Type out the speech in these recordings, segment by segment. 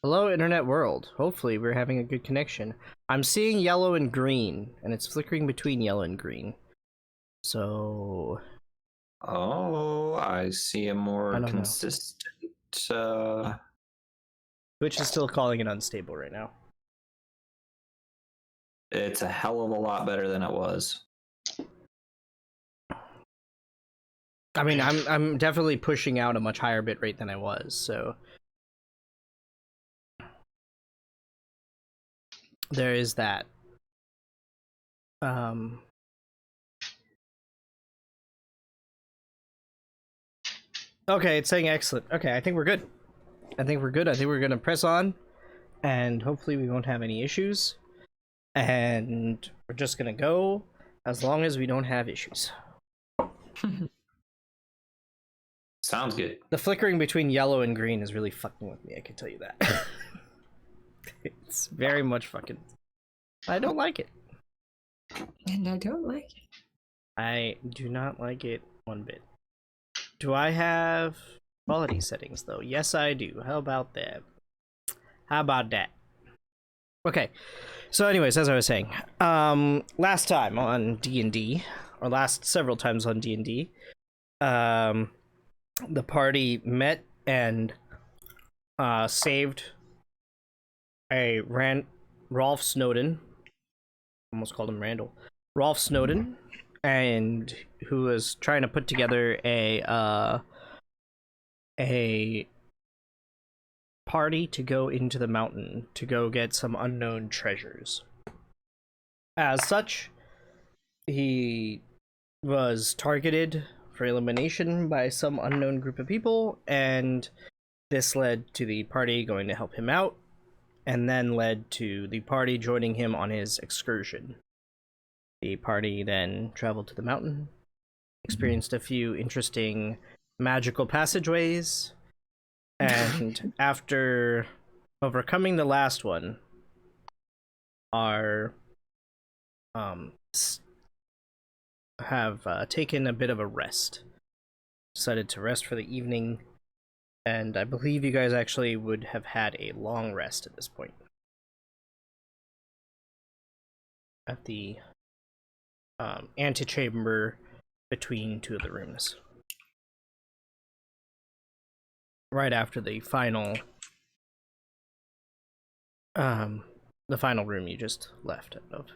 Hello, internet world. Hopefully, we're having a good connection. I'm seeing yellow and green, and it's flickering between yellow and green. So... Oh, I see a more consistent... Twitch is still calling it unstable right now. It's a hell of a lot better than it was. I mean, I'm definitely pushing out a much higher bit rate than I was, so... There is that. Okay, it's saying excellent. Okay, I think we're good. I think we're good. I think we're gonna press on, and hopefully we won't have any issues. And we're just gonna go as long as we don't have issues. Sounds good. The flickering between yellow and green is really fucking with me, I can tell you that. It's very much fucking... I don't like it. And I don't like it. I do not like it one bit. Do I have quality settings though? Yes, I do. How about that? How about that? Okay. So anyways, as I was saying, last time on D&D, or last several times on D&D, the party met and saved a Rolf Snowden. Almost called him Randall. Rolf Snowden, and who was trying to put together a party to go into the mountain to go get some unknown treasures. As such, he was targeted for elimination by some unknown group of people, and this led to the party going to help him out, and then led to the party joining him on his excursion. The party then traveled to the mountain, experienced a few interesting magical passageways, and after overcoming the last one, have taken a bit of a rest. Decided to rest for the evening, and I believe you guys actually would have had a long rest at this point. At the antechamber between two of the rooms. Right after the final room you just left out of.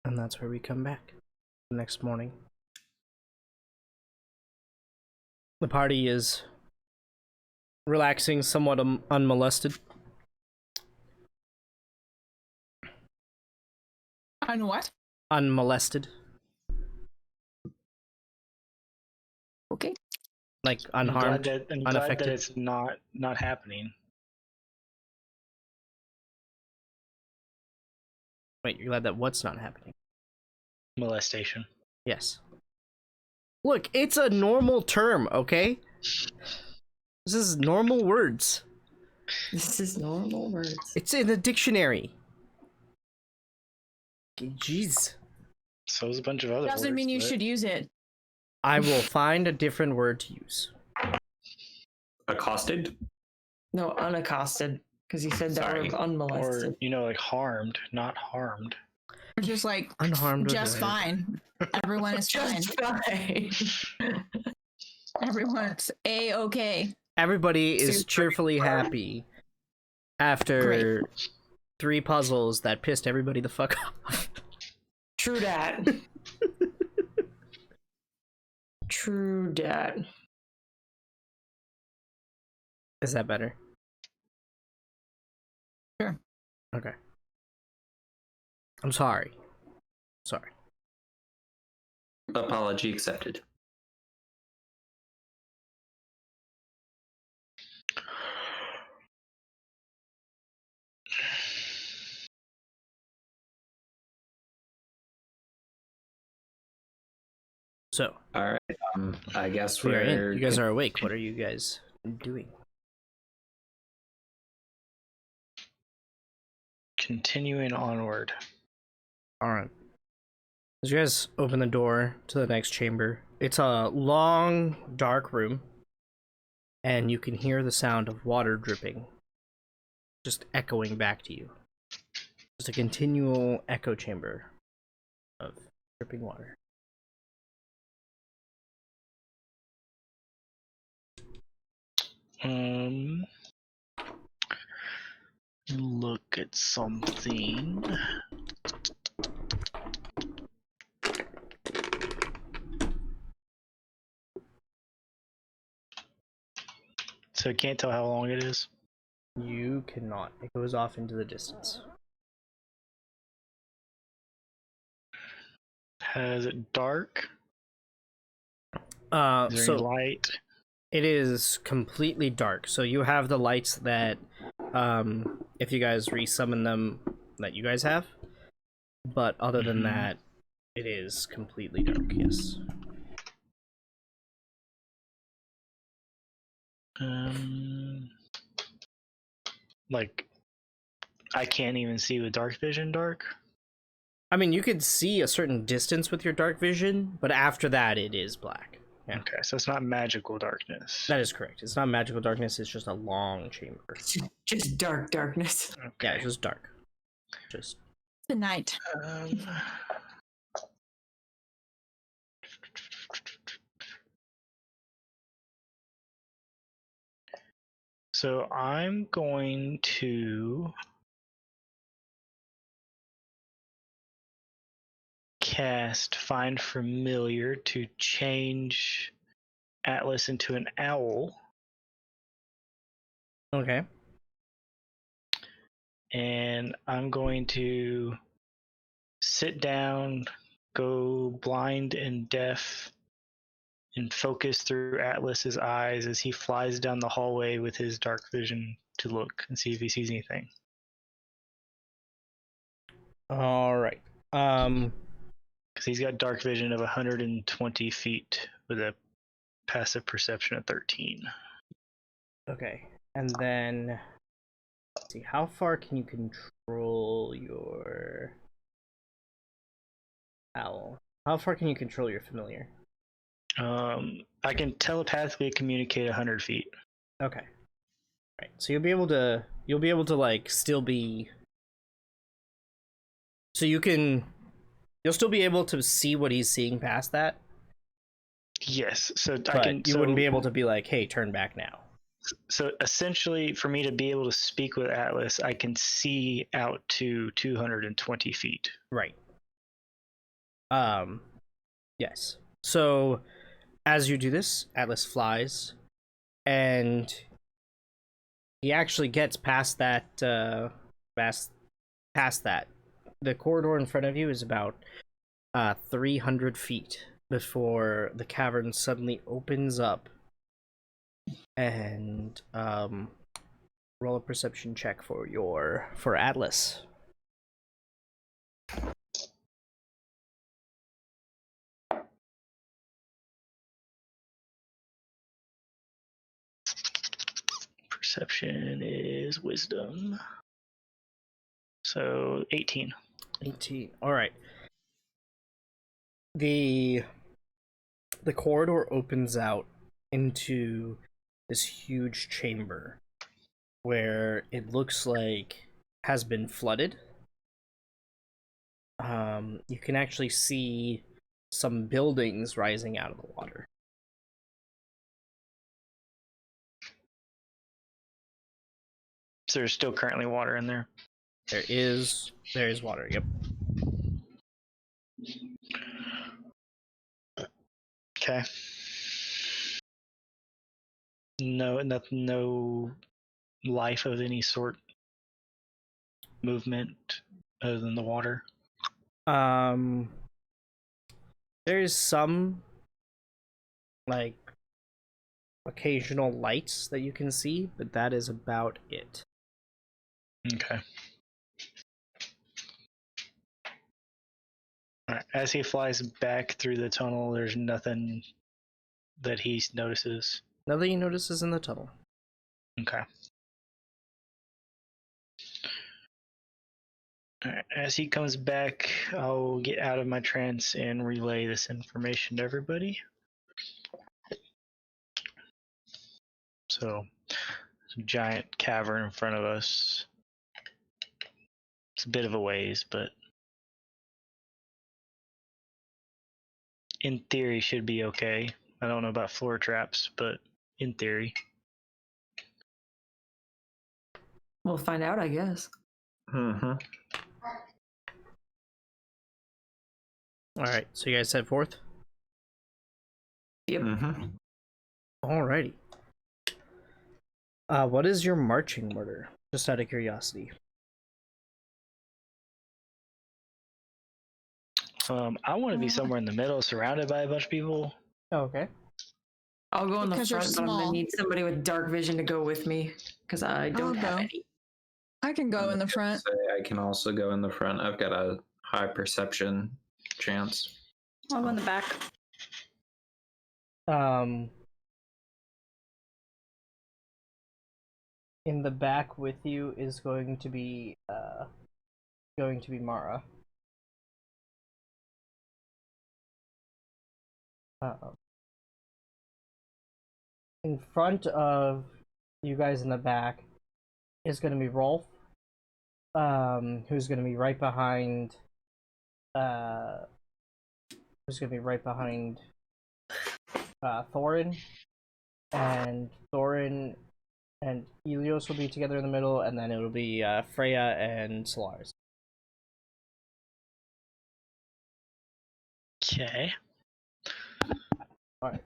And that's where we come back the next morning. The party is relaxing, somewhat unmolested. What? Unmolested. Okay. Like unharmed, I'm glad unaffected. that it's not happening. Wait, you're glad that what's not happening? Molestation. Yes. Look, it's a normal term, okay? This is normal words. This is normal words. It's in the dictionary. Jeez. So is a bunch of other words. Doesn't mean you should use it. I will find a different word to use. Accosted? No, unaccosted. Because he said that we're unmolested. Or, like harmed, not harmed. We're just like Unharmed. just fine. Everyone is fine. Just fine. Everyone's A-okay. Everybody is cheerfully happy after 3 puzzles that pissed everybody the fuck off. True dat. True dat. Is that better? Sure. Okay. I'm sorry. Sorry. Apology accepted. So, all right. I guess we're we're in. You guys are awake. What are you guys doing? Continuing onward. All right. As you guys open the door to the next chamber, it's a long, dark room, and you can hear the sound of water dripping, just echoing back to you. Just a continual echo chamber of dripping water. Look at something. So I can't tell how long it is. You cannot. It goes off into the distance. Is it dark? Is there So any light? it is completely dark. So you have the lights that, if you guys resummon them, that you guys have. But other than that, it is completely dark. Yes. Like, I can't even see with dark vision dark. I mean, you could see a certain distance with your dark vision, but after that, it is black. Yeah. Okay, so it's not magical darkness. That is correct. It's not magical darkness. It's just a long chamber. Just dark darkness. Yeah, Okay. it's just dark. Just The night. So I'm going to cast Find Familiar to change Atlas into an owl, okay. and I'm going to sit down, go blind and deaf, and focus through Atlas's eyes as he flies down the hallway with his dark vision to look and see if he sees anything. All right. Because he's got dark vision of 120 feet with a passive perception of 13. Okay. And then let's see, how far can you control your owl? How far can you control your familiar? I can telepathically communicate 100 feet. Okay. Right. So you'll be able to like still be, so you'll still be able to see what he's seeing past that, Yes, so I but can. you wouldn't be able to be like, hey, turn back now. So essentially, for me to be able to speak with Atlas, I can see out to 220 feet. Right. Yes. So as you do this, Atlas flies, and he actually gets past that. Past that. The corridor in front of you is about 300 feet before the cavern suddenly opens up, and roll a perception check for Atlas. Perception is wisdom. So 18. 18. All right. The corridor opens out into this huge chamber where it looks like has been flooded. You can actually see some buildings rising out of the water. So there's still currently water in there. There is water. Yep. Okay. No life of any sort, movement other than the water. There's some like occasional lights that you can see, but that is about it. Okay. Alright, as he flies back through the tunnel, there's nothing that he notices. Nothing he notices in the tunnel. Okay. As he comes back, I'll get out of my trance and relay this information to everybody. So, there's a giant cavern in front of us. It's a bit of a ways, but in theory should be okay. I don't know about floor traps, but in theory. We'll find out, I guess. Mm-hmm. All right, so you guys head forth. Yep. Mm-hmm. Alrighty. What is your marching order? Just out of curiosity. I want to be somewhere in the middle, surrounded by a bunch of people. Okay. I'll go in the Because you're front, but I'm small. gonna need somebody with dark vision to go with me because I don't I'll have go. any. I can go in the front. I can also go in the front. I've got a high perception chance. I'll go in the back. In the back with you is going to be Mara. In front of you guys in the back is going to be Rolf, who's going to be right behind. Thorin, and Thorin and Elios will be together in the middle, and then it'll be Freya and Solaris. Okay. Alright.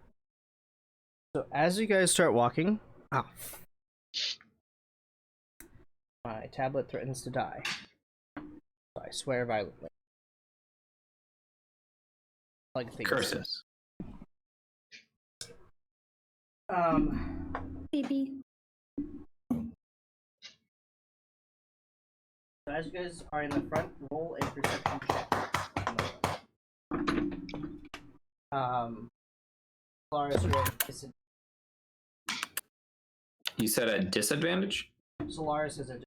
So as you guys start walking, my tablet threatens to die. So I swear violently. Like things. Curses. Baby. So as you guys are in the front, roll a perception check. Solaris, you have disadvantage. You said a disadvantage? Solaris is a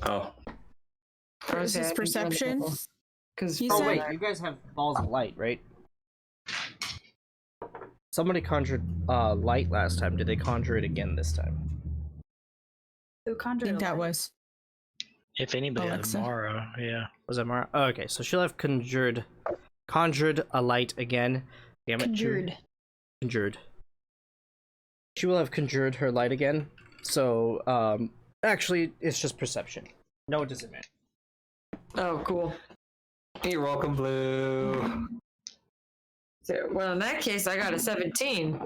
Oh. This is perception. Because You Oh said- wait, you guys have balls of light, right? Somebody conjured light last time. Did they conjure it again this time? Who I conjured think a that light? was. If anybody had Alexa. Mara, yeah. Was that Mara? Oh, okay, so she'll have conjured a light again. Damn it, conjured. She will have conjured her light again. So, actually, it's just perception. No disadvantage. Oh, cool. You're welcome, Blue. So, well, in that case, I got a 17.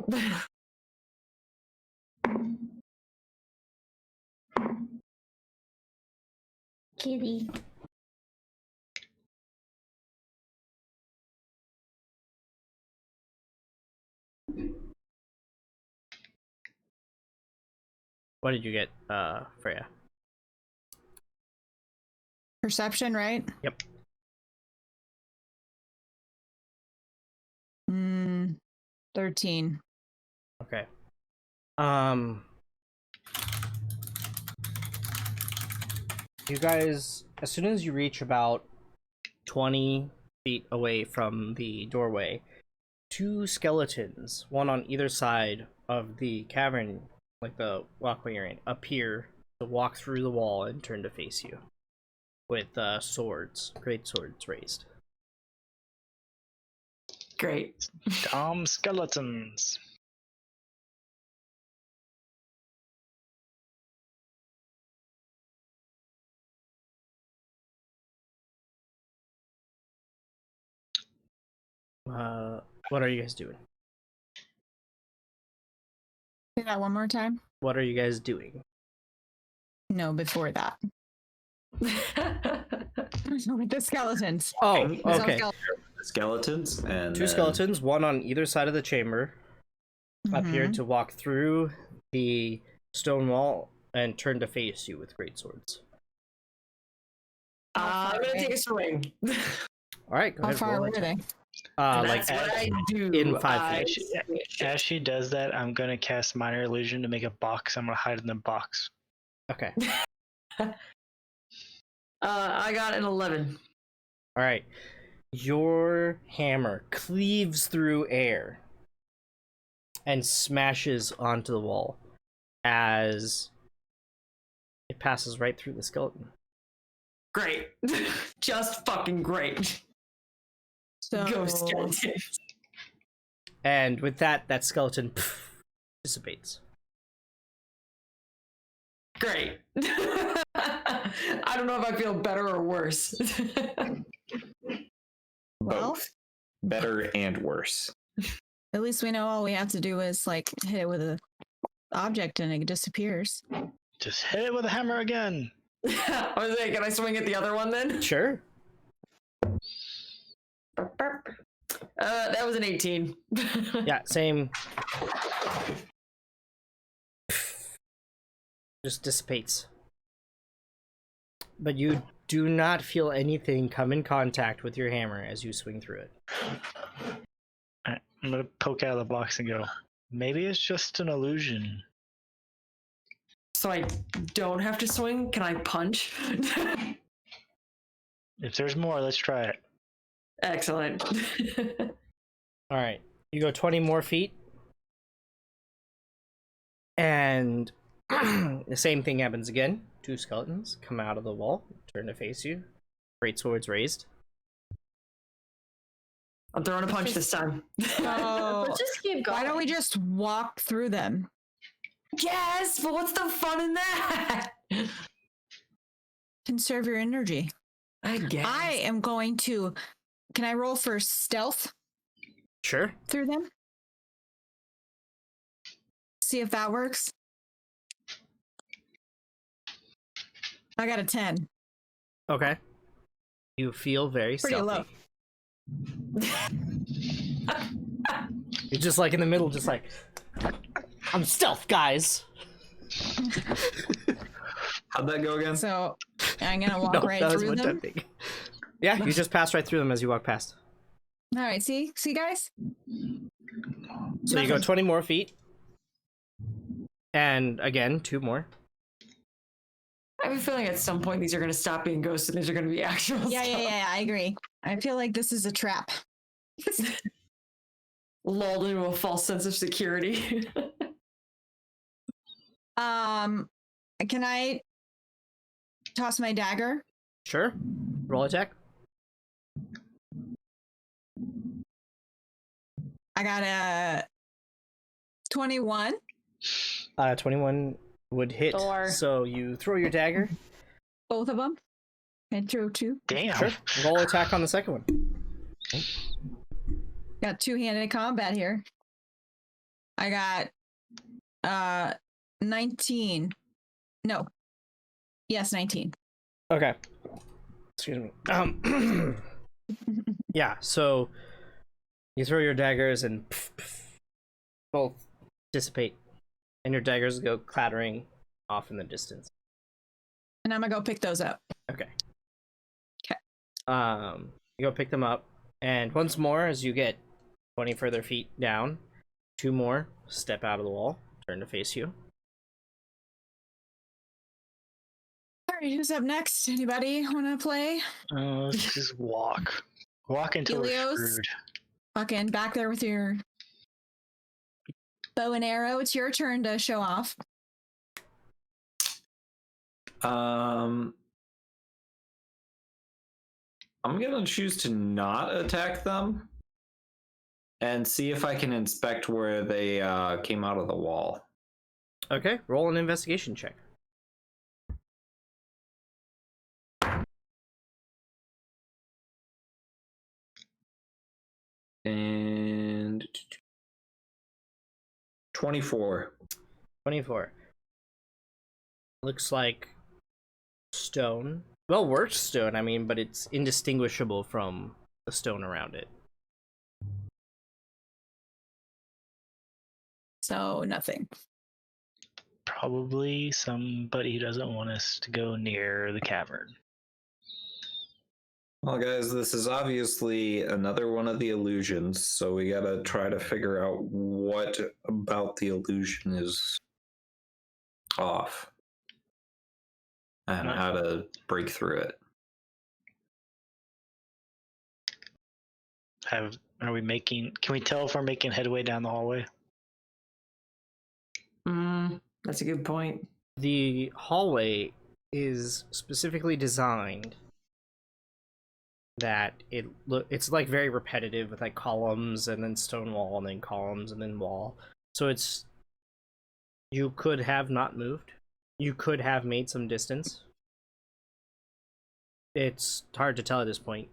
Kitty. What did you get, Freya? Perception, right? Yep. 13. Okay. You guys, as soon as you reach about 20 feet away from the doorway, two skeletons, one on either side of the cavern, like the walkway you're in, appear to walk through the wall and turn to face you. With swords, great swords raised. Great. Tom skeletons. What are you guys doing? Say that one more time. What are you guys doing? No, before that. With the skeletons. Oh, There's no okay. Skeletons and Two skeletons, one on either side of the chamber, appeared to walk through the stone wall and turn to face you with great swords. I'm gonna take a swing. All right, go How ahead. far roll away it. are they? Like That's what I do. in 5 I- feet. As she does that, I'm gonna cast Minor Illusion to make a box. I'm gonna hide in the box. Okay. I got an 11. All right. Your hammer cleaves through air and smashes onto the wall as it passes right through the skeleton. Great. Just fucking great. So Go skeleton. And with that, that skeleton dissipates. Great. I don't know if I feel better or worse. well, Both. Better and worse. at least we know all we have to do is like hit it with a object and it disappears. Just hit it with a hammer again. I was like, can I swing at the other one then? Sure. That was an 18. Yeah, same. Just dissipates. But you do not feel anything come in contact with your hammer as you swing through it. Alright, I'm gonna poke out of the box and go, maybe it's just an illusion. So I don't have to swing? Can I punch? If there's more, let's try it. Excellent. All right, you go 20 more feet, and the same thing happens again. Two skeletons come out of the wall, turn to face you, great swords raised. I'm throwing a punch this time. Oh, Let's just keep going. why don't we just walk through them? Yes, but what's the fun in that? Conserve your energy. I guess. I am going to. Can I roll for stealth Sure. through them? See if that works. I got a 10. Okay. You feel very Pretty stealthy. low. You're just like in the middle, just like, I'm stealth, guys. How'd that go again? So I'm gonna walk right that was through one them. tempting. Yeah, you just pass right through them as you walk past. All right, see, guys. So you go Nothing. 20 more feet. And again, 2 more. I have a feeling at some point these are going to stop being ghosts and these are going to be actual Yeah, stuff. I agree. I feel like this is a trap. Lulled into a false sense of security. Can I toss my dagger? Sure. Roll attack. I got a 21. 21 would hit. Thor. So you throw your dagger. Both of them. And throw 2. Damn. Sure. Roll attack on the second one. Got two-handed combat here. I got 19. No. Yes, 19. Okay. Excuse me. Yeah, so you throw your daggers and both dissipate, and your daggers go clattering off in the distance. And I'm gonna go pick those up. Okay. Okay. You go pick them up, and once more, as you get 20 further feet down, 2 more step out of the wall, turn to face you. All right, who's up next? Anybody want to play? Let's just walk. Walk until Elios? we're screwed. Fucking back there with your bow and arrow. It's your turn to show off. I'm gonna choose to not attack them and see if I can inspect where they came out of the wall. Okay, roll an investigation check. And 24. 24. Looks like stone. Well worked stone, I mean, but it's indistinguishable from the stone around it. So nothing. Probably somebody who doesn't want us to go near the cavern. Well, guys, this is obviously another one of the illusions, so we gotta try to figure out what about the illusion is off and how to break through it. Are we making? Can we tell if we're making headway down the hallway? That's a good point. The hallway is specifically designed that it's like very repetitive with like columns and then stone wall and then columns and then wall. So it's you could have not moved. You could have made some distance. It's hard to tell at this point.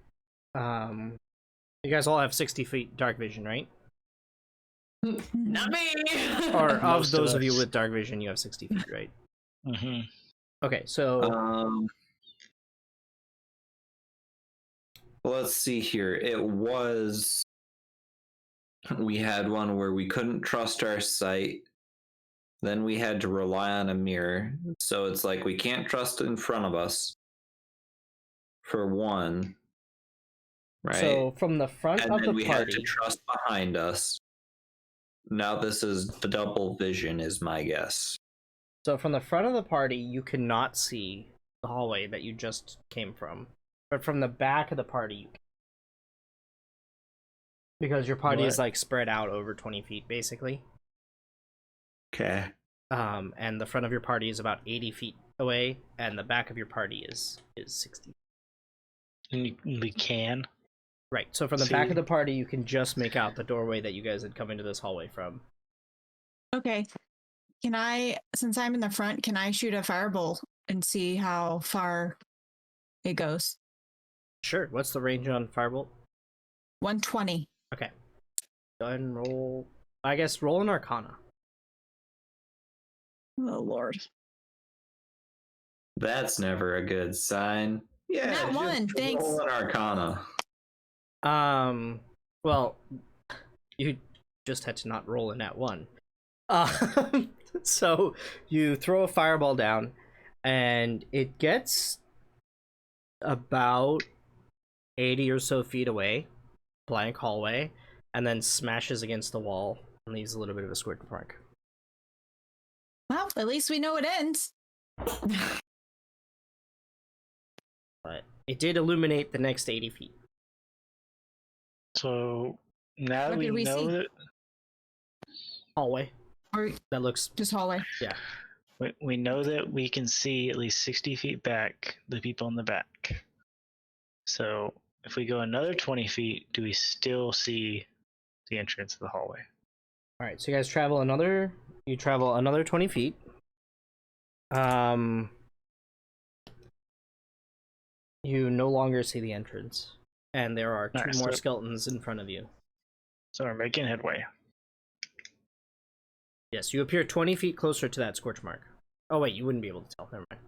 You guys all have 60 feet dark vision, right? Not me. Or of Most of those of you us. with dark vision, you have 60 feet, right? Mm-hmm. Okay, so Let's see here. We had one where we couldn't trust our sight. Then we had to rely on a mirror. So it's like we can't trust in front of us for one. Right? so from the front and of then the we had party, to trust behind us. Now this is the double vision is my guess. so from the front of the party, you cannot see the hallway that you just came from, but from the back of the party, you can. Because your party is What? like spread out over 20 feet, basically. Okay. And the front of your party is about 80 feet away, and the back of your party is 60. And we can. Right. So from the back See? of the party, you can just make out the doorway that you guys had come into this hallway from. Okay. Can I, since I'm in the front, can I shoot a firebolt and see how far it goes? Sure. What's the range on Firebolt? 120. Okay. Go ahead and roll. I guess roll an Arcana. Oh, Lord. That's never a good sign. Yeah, Not just one, thanks. roll an Arcana. Well, you just had to not roll a nat 1. So you throw a fireball down, and it gets about 80 or so feet away, blank hallway, and then smashes against the wall and leaves a little bit of a squirt mark. Well, at least we know it ends. But it did illuminate the next 80 feet. So now What that did we we know see? that Hallway. Or That looks, just hallway. yeah. we know that we can see at least 60 feet back the people in the back. So if we go another 20 feet, do we still see the entrance of the hallway? All right, so you guys travel another 20 feet. You no longer see the entrance, and there are two Alright, more so- skeletons in front of you. So we're making headway. Yes, you appear 20 feet closer to that scorch mark. Oh wait, you wouldn't be able to tell. Never mind.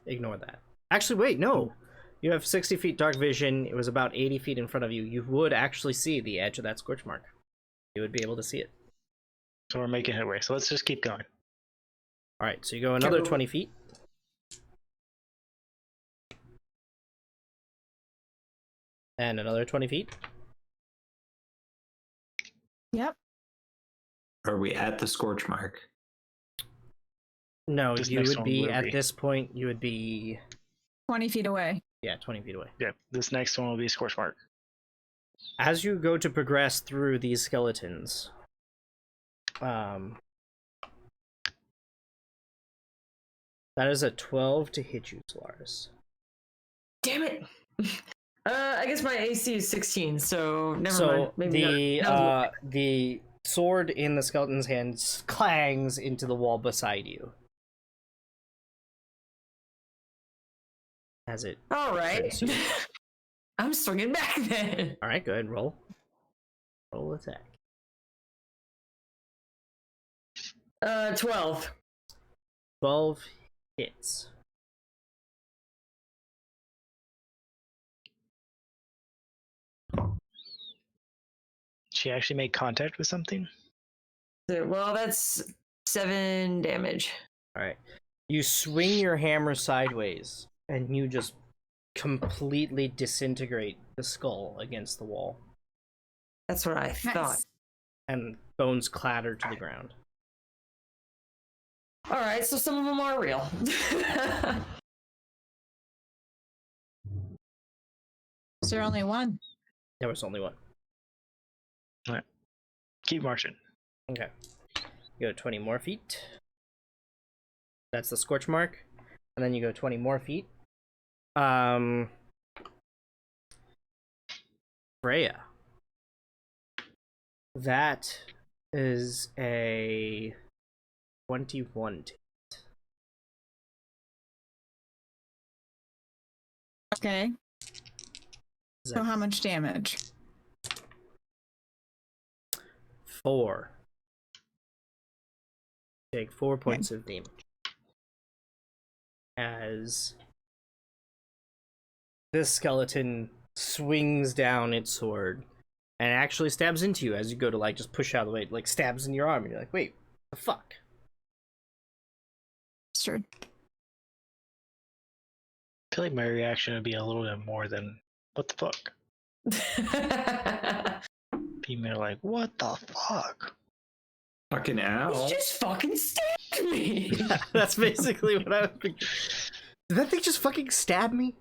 Ignore that. Actually, wait, no. You have 60 feet dark vision. It was about 80 feet in front of you. You would actually see the edge of that scorch mark. You would be able to see it. So we're making headway. So let's just keep going. All right, so you go another 20 feet. And another 20 feet. Yep. Are we at the scorch mark? No, This you next would one be, will at be. this point, you would be, 20 feet away. yeah, 20 feet away. Yeah, this next one will be scorch mark. As you go to progress through these skeletons, that is a 12 to hit you, Solaris. Damn it. I guess my AC is 16, so never So mind. Maybe the sword in the skeleton's hand clangs into the wall beside you. As it. all right. turns you. I'm swinging back then. All right, go ahead and roll. Roll attack. 12. 12 hits. She actually made contact with something? Well, that's 7 damage. All right. You swing your hammer sideways, and you just completely disintegrate the skull against the wall, That's what I thought. Nice. and bones clatter to the ground. All right, so some of them are real. Is there only one? There was only one. Keep marching. Okay. You go 20 more feet. That's the scorch mark. And then you go 20 more feet. Freya. That is a 21. Okay. Is So that how much damage? 4? Take 4 points of damage. As this skeleton swings down its sword and actually stabs into you as you go to like just push out of the way, like stabs in your arm, and you're like, wait, the fuck? Bastard. I feel like my reaction would be a little bit more than what the fuck. People are like, what the fuck? Fucking owl. You just fucking stabbed me. That's basically what I was thinking. Did that thing just fucking stab me?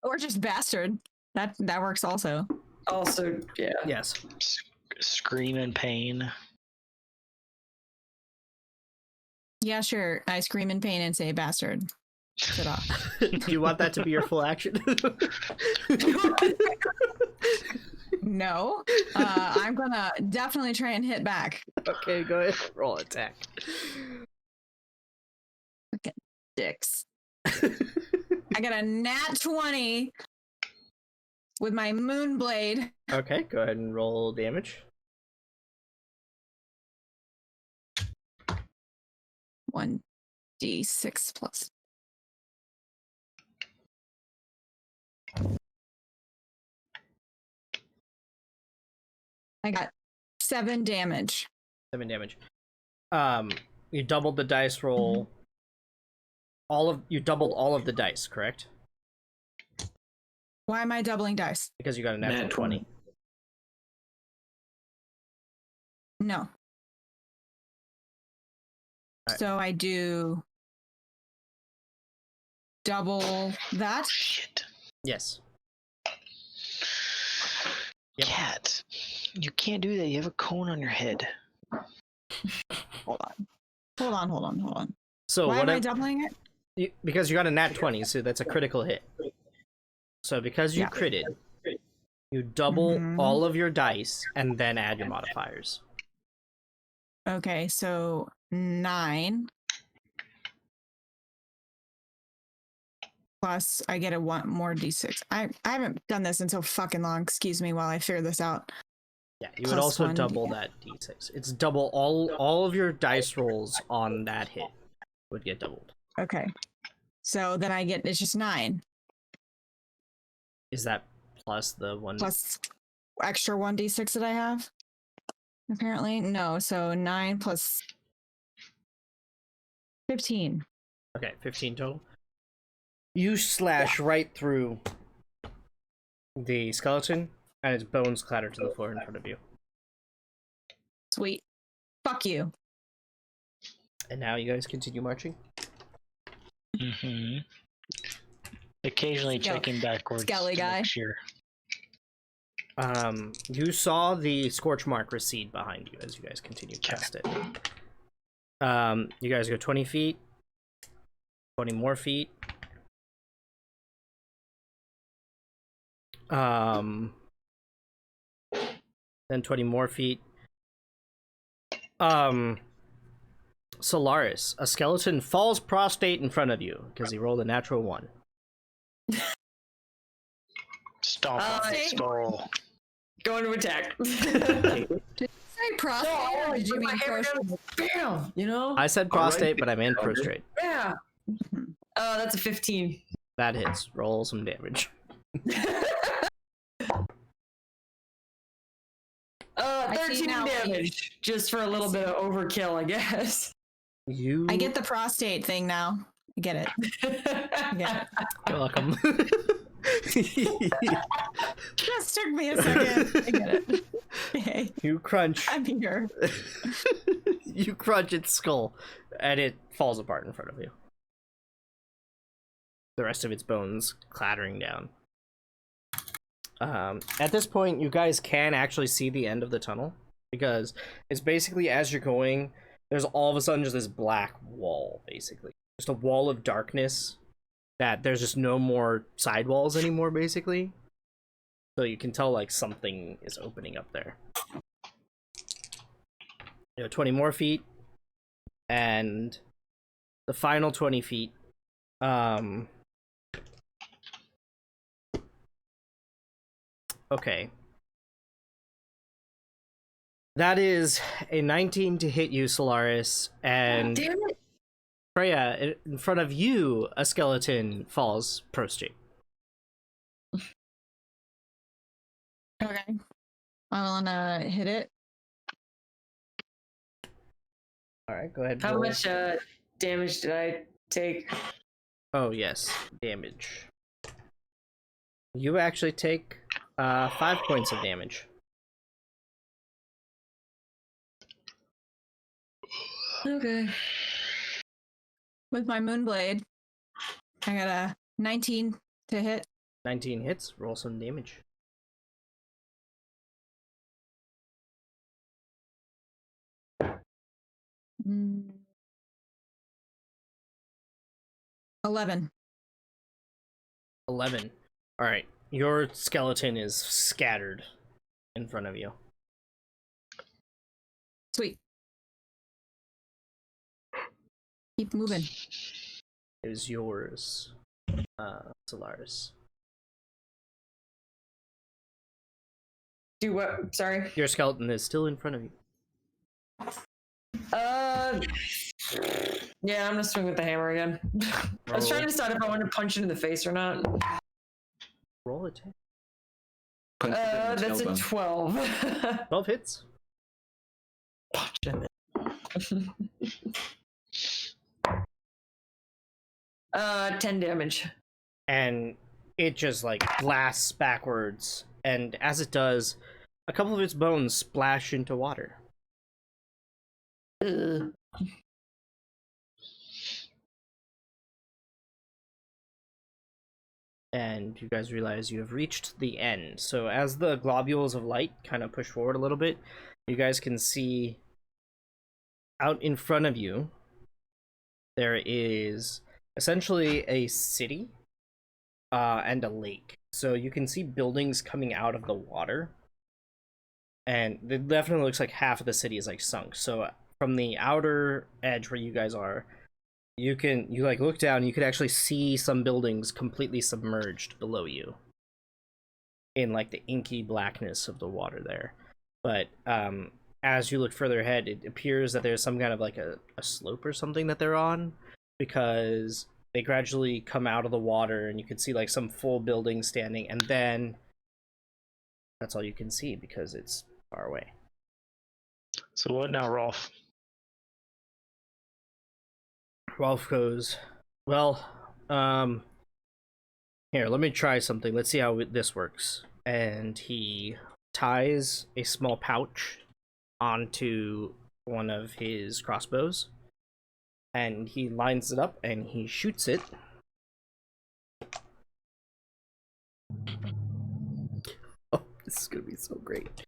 Or just bastard. That works also. Also, yeah. Yes. Scream in pain. Yeah, sure. I scream in pain and say bastard. Shut off. Do you want that to be your full action? No. I'm gonna definitely try and hit back. Okay, go ahead. Roll attack. Dicks. I got a nat 20 with my moon blade. Okay, go ahead and roll damage. 1d6 plus. I got 7 damage. 7 damage. You doubled the dice roll. You doubled all of the dice, correct? Why am I doubling dice? Because you got a natural Nat 20. No. Alright. So I do double that. Shit. Yes. Yep. Cat. You can't do that. You have a cone on your head. Hold on. So Why what am I doubling it? because you got a nat 20, so that's a critical hit. So because you Yeah. critted, you double Mhm. all of your dice and then add your modifiers. Okay, so 9 plus I get a 1 more d6. I haven't done this in so fucking long. Excuse me while I figure this out. Yeah, you would Plus also 1, double yeah. that d6. It's double all of your dice rolls on that hit would get doubled. Okay. So then it's just 9 Is that plus the one? plus extra 1d6 that I have? Apparently. No, so 9 plus 15. Okay, 15 total. You slash right through the skeleton, and its bones clatter to the floor in front of you. Sweet. Fuck you. And now you guys continue marching. Mm-hmm. Occasionally Skel- checking backwards. Skelly to make guy. Sure. You saw the scorch mark recede behind you as you guys continued past it. You guys go 20 feet, 20 more feet. Then 20 more feet. Solaris, a skeleton falls prostrate in front of you because he rolled a natural 1. Stomp on Hey. its skull. Going to attack. Say prostate, No, or did you put my mean hammer prostrate? down. Bam! You know? I said prostrate, but I meant prostrate. Yeah. That's a 15. That hits. Roll some damage. 13 13 damage. Just for a little bit of overkill, I guess. You. I get the prostate thing now. I get it. I get it. You're welcome. Just took me a second. I get it. Okay. You crunch. I'm here. You crunch its skull, and it falls apart in front of you. The rest of its bones clattering down. At this point, you guys can actually see the end of the tunnel, because it's basically, as you're going, there's all of a sudden just this black wall, basically. Just a wall of darkness that there's just no more sidewalls anymore, basically. So you can tell, like, something is opening up there. 20 more feet, and the final 20 feet, okay. That is a 19 to hit you, Solaris, and Damn it. Freya, in front of you, a skeleton falls prostrate. Okay. I wanna hit it. Alright, go ahead. How roll. much damage did I take? Oh, yes, damage. You actually take 5 points of damage. Okay. With my Moonblade, I got a 19 to hit. 19 hits, roll some damage. Mm. 11. 11. Alright, your skeleton is scattered in front of you. Sweet. Keep moving. It is yours, Solaris. Do what? Sorry. Your skeleton is still in front of you. Yeah, I'm gonna swing with the hammer again. I was trying to decide if I wanted to punch it in the face or not. Roll attack. Punch it in the That's a tailbone. 12. 12 hits. Punch him. 10 damage. And it just, like, blasts backwards. And as it does, a couple of its bones splash into water. Ugh. And you guys realize you have reached the end. So as the globules of light kind of push forward a little bit, you guys can see out in front of you, there is essentially a city and a lake. So you can see buildings coming out of the water. And it definitely looks like half of the city is like sunk. So from the outer edge where you guys are, you like look down and you could actually see some buildings completely submerged below you in like the inky blackness of the water there. But as you look further ahead, it appears that there's some kind of like a slope or something that they're on, because they gradually come out of the water and you can see like some full buildings standing, and then that's all you can see because it's far away. So what now, Rolf? Rolf goes, well, here, let me try something. Let's see how this works. And he ties a small pouch onto one of his crossbows, and he lines it up and he shoots it. Oh, this is gonna be so great.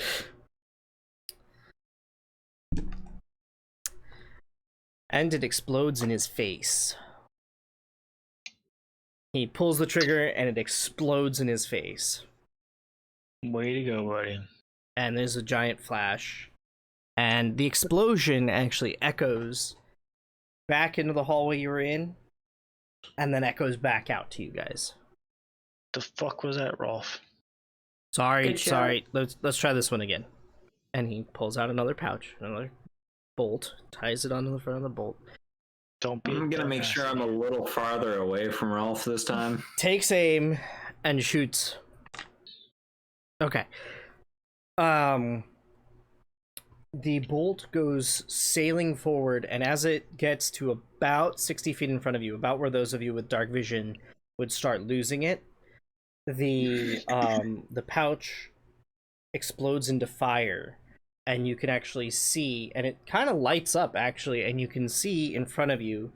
And it explodes in his face. He pulls the trigger and it explodes in his face. Way to go, buddy. And there's a giant flash. And the explosion actually echoes back into the hallway you were in, and then echoes back out to you guys. The fuck was that, Rolf? Sorry. Good shot. Let's try this one again. And he pulls out another pouch, another bolt, ties it onto the front of the bolt. Don't be. I'm gonna make dumbass. sure I'm a little farther away from Rolf this time. Takes aim and shoots. Okay. The bolt goes sailing forward, and as it gets to about 60 feet in front of you, about where those of you with dark vision would start losing it, the pouch explodes into fire, and you can actually see, and it kind of lights up actually, and you can see in front of you,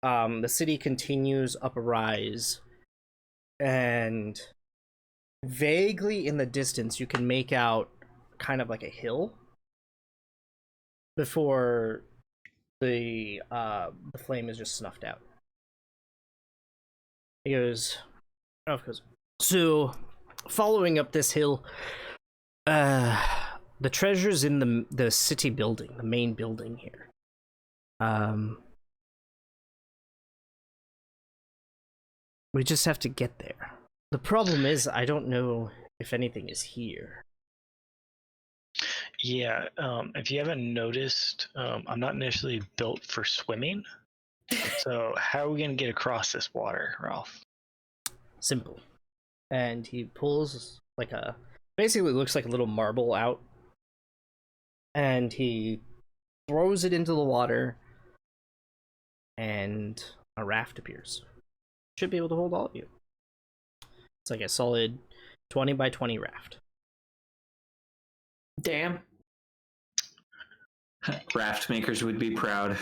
the city continues up a rise, and vaguely in the distance you can make out kind of like a hill before the flame is just snuffed out. He goes, oh, of course. So, following up this hill, the treasure's in the city building, the main building here. We just have to get there. The problem is, I don't know if anything is here. Yeah, if you haven't noticed, I'm not initially built for swimming. So how are we gonna get across this water, Ralph? Simple. And he pulls like basically looks like a little marble out. And he throws it into the water. And a raft appears. Should be able to hold all of you. It's like a solid 20 by 20 raft. Damn. Raft makers would be proud.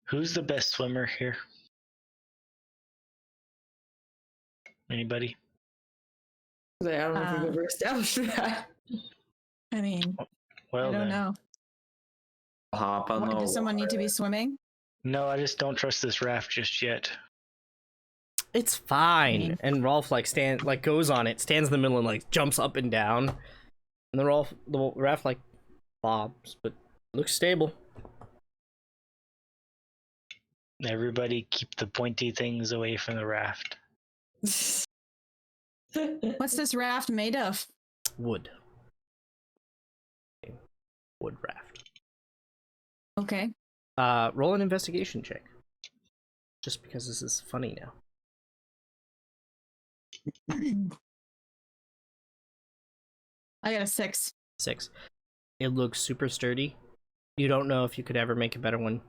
Who's the best swimmer here? Anybody? I don't know if we've ever established that. I mean, Well, I don't then. know. Hop on the Does someone need to be swimming? No, I just don't trust this raft just yet. It's fine. mean- And Rolf goes on it, stands in the middle and like jumps up and down. And the raft like bobs, but looks stable. Everybody keep the pointy things away from the raft. What's this raft made of? Wood. Wood raft. Okay. Roll an investigation check. Just because this is funny now. I got a 6. 6. It looks super sturdy. You don't know if you could ever make a better one.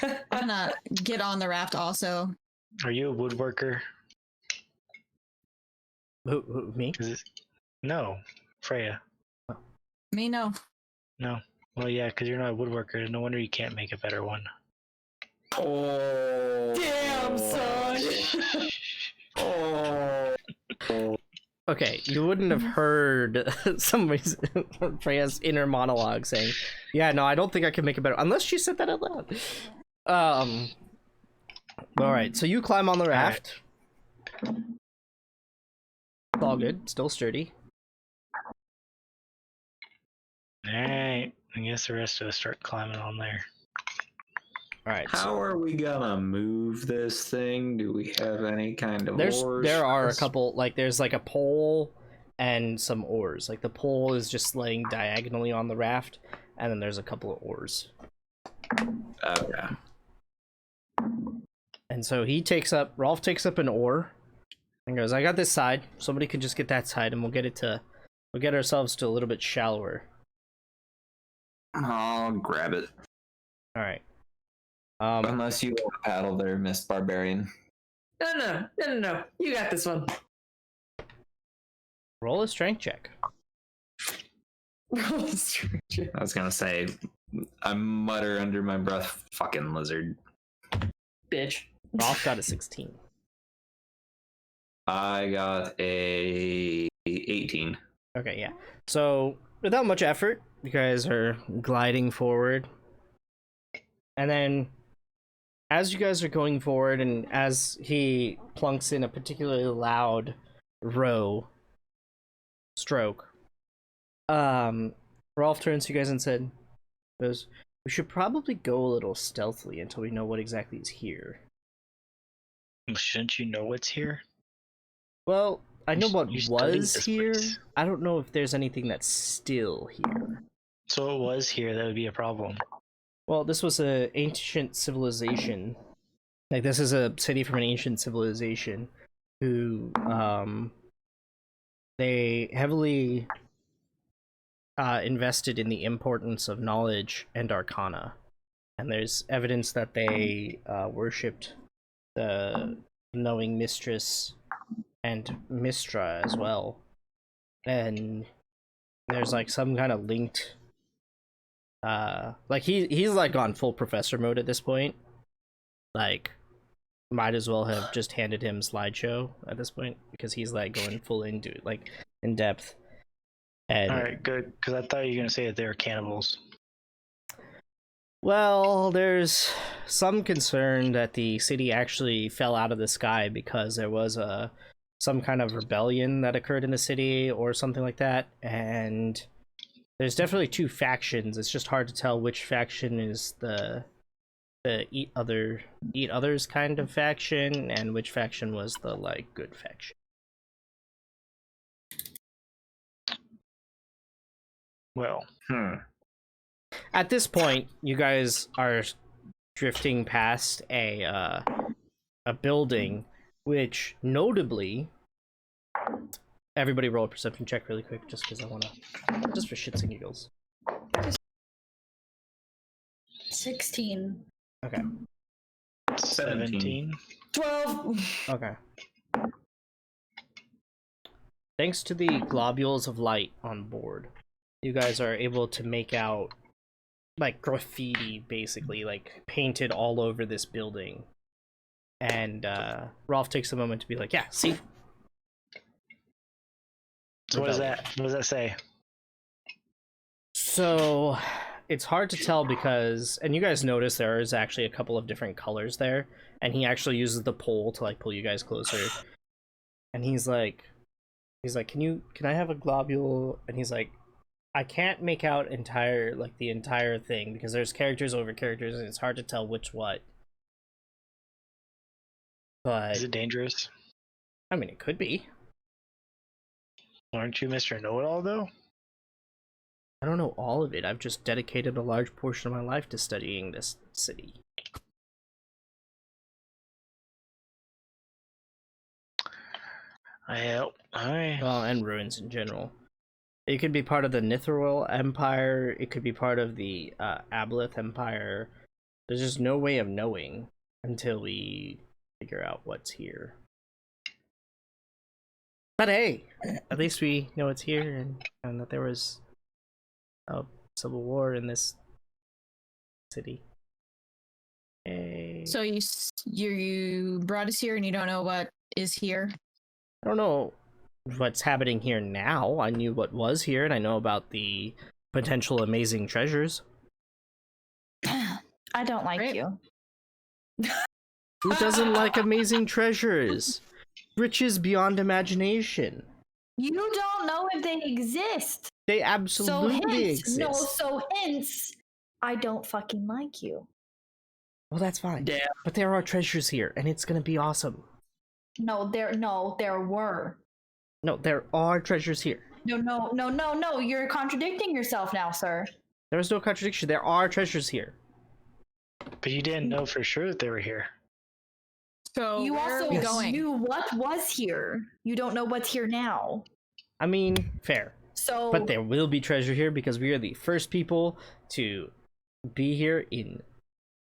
I'm gonna get on the raft also. Are you a woodworker? Me? No, Freya. Me, no. No. Well, yeah, because you're not a woodworker. No wonder you can't make a better one. Oh. Damn, son. Oh. Okay, you wouldn't have heard somebody's Freya's inner monologue saying, "Yeah, no, I don't think I can make it better," unless she said that out loud. All right, so you climb on the raft. It's all good, still sturdy. Alright, I guess the rest of us start climbing on there. All right, How are we gonna move this thing? Do we have any kind of oars? there are a couple, like there's like a pole and some oars. Like the pole is just laying diagonally on the raft, and then there's a couple of oars. Okay. And so Rolf takes up an oar and goes, "I got this side. Somebody can just get that side, and we'll get ourselves to a little bit shallower." I'll grab it. All right. Unless you want to paddle there, Miss Barbarian. No. You got this one. Roll a strength check. I was gonna say, I mutter under my breath, "Fucking lizard." Bitch. Rolf got a 16. I got a 18. Okay, yeah. So without much effort, you guys are gliding forward, and then as you guys are going forward, and as he plunks in a particularly loud stroke, Rolf turns to you guys and goes, "We should probably go a little stealthily until we know what exactly is here." Shouldn't you know what's here? Well, I know what You studied was this here. place. I don't know if there's anything that's still here. So it was here, that would be a problem. Well, this was an ancient civilization. Like, this is a city from an ancient civilization who, they heavily invested in the importance of knowledge and arcana. And there's evidence that they worshipped the knowing mistress and Mistra as well. And there's like some kind of linked like he's like on full professor mode at this point. Like might as well have just handed him slideshow at this point because he's like going full into it, like in depth. And All right, good. Because I thought you were gonna say that they were cannibals. well, there's some concern that the city actually fell out of the sky because there was some kind of rebellion that occurred in the city or something like that, and there's definitely two factions. It's just hard to tell which faction is the eat others kind of faction and which faction was the like good faction. Well, At this point, you guys are drifting past a building, which notably, everybody roll a perception check really quick, just because I want to, just for shits and giggles. 16. Okay. 17. 12. Okay. Thanks to the globules of light on board, you guys are able to make out like graffiti, basically, like painted all over this building. And Rolf takes a moment to be like, yeah, see? So what is that? What does that say? So it's hard to tell because, and you guys notice there is actually a couple of different colors there, and he actually uses the pole to like pull you guys closer. And he's like, can I have a globule? And he's like, I can't make out the entire thing because there's characters over characters and it's hard to tell which what. But Is it dangerous? I mean, it could be. Aren't you Mr. Know-It-All though? I don't know all of it. I've just dedicated a large portion of my life to studying this city. Alright. Well, and ruins in general. It could be part of the Nithroil Empire. It could be part of the Aboleth Empire. There's just no way of knowing until we figure out what's here. But hey, at least we know it's here and that there was a civil war in this city. Hey. So you brought us here and you don't know what is here? I don't know what's happening here now. I knew what was here, and I know about the potential amazing treasures. I don't like Great. you. Who doesn't like amazing treasures? Riches beyond imagination. You don't know if they exist. They absolutely exist. So hence, I don't fucking like you. Well, that's fine. Damn. But there are treasures here, and it's gonna be awesome. No, there were. No, there are treasures here. No. You're contradicting yourself now, sir. There is no contradiction. There are treasures here. But you didn't know for sure that they were here. So You where also are we going? knew what was here. You don't know what's here now. I mean, fair. So, But there will be treasure here because we are the first people to be here in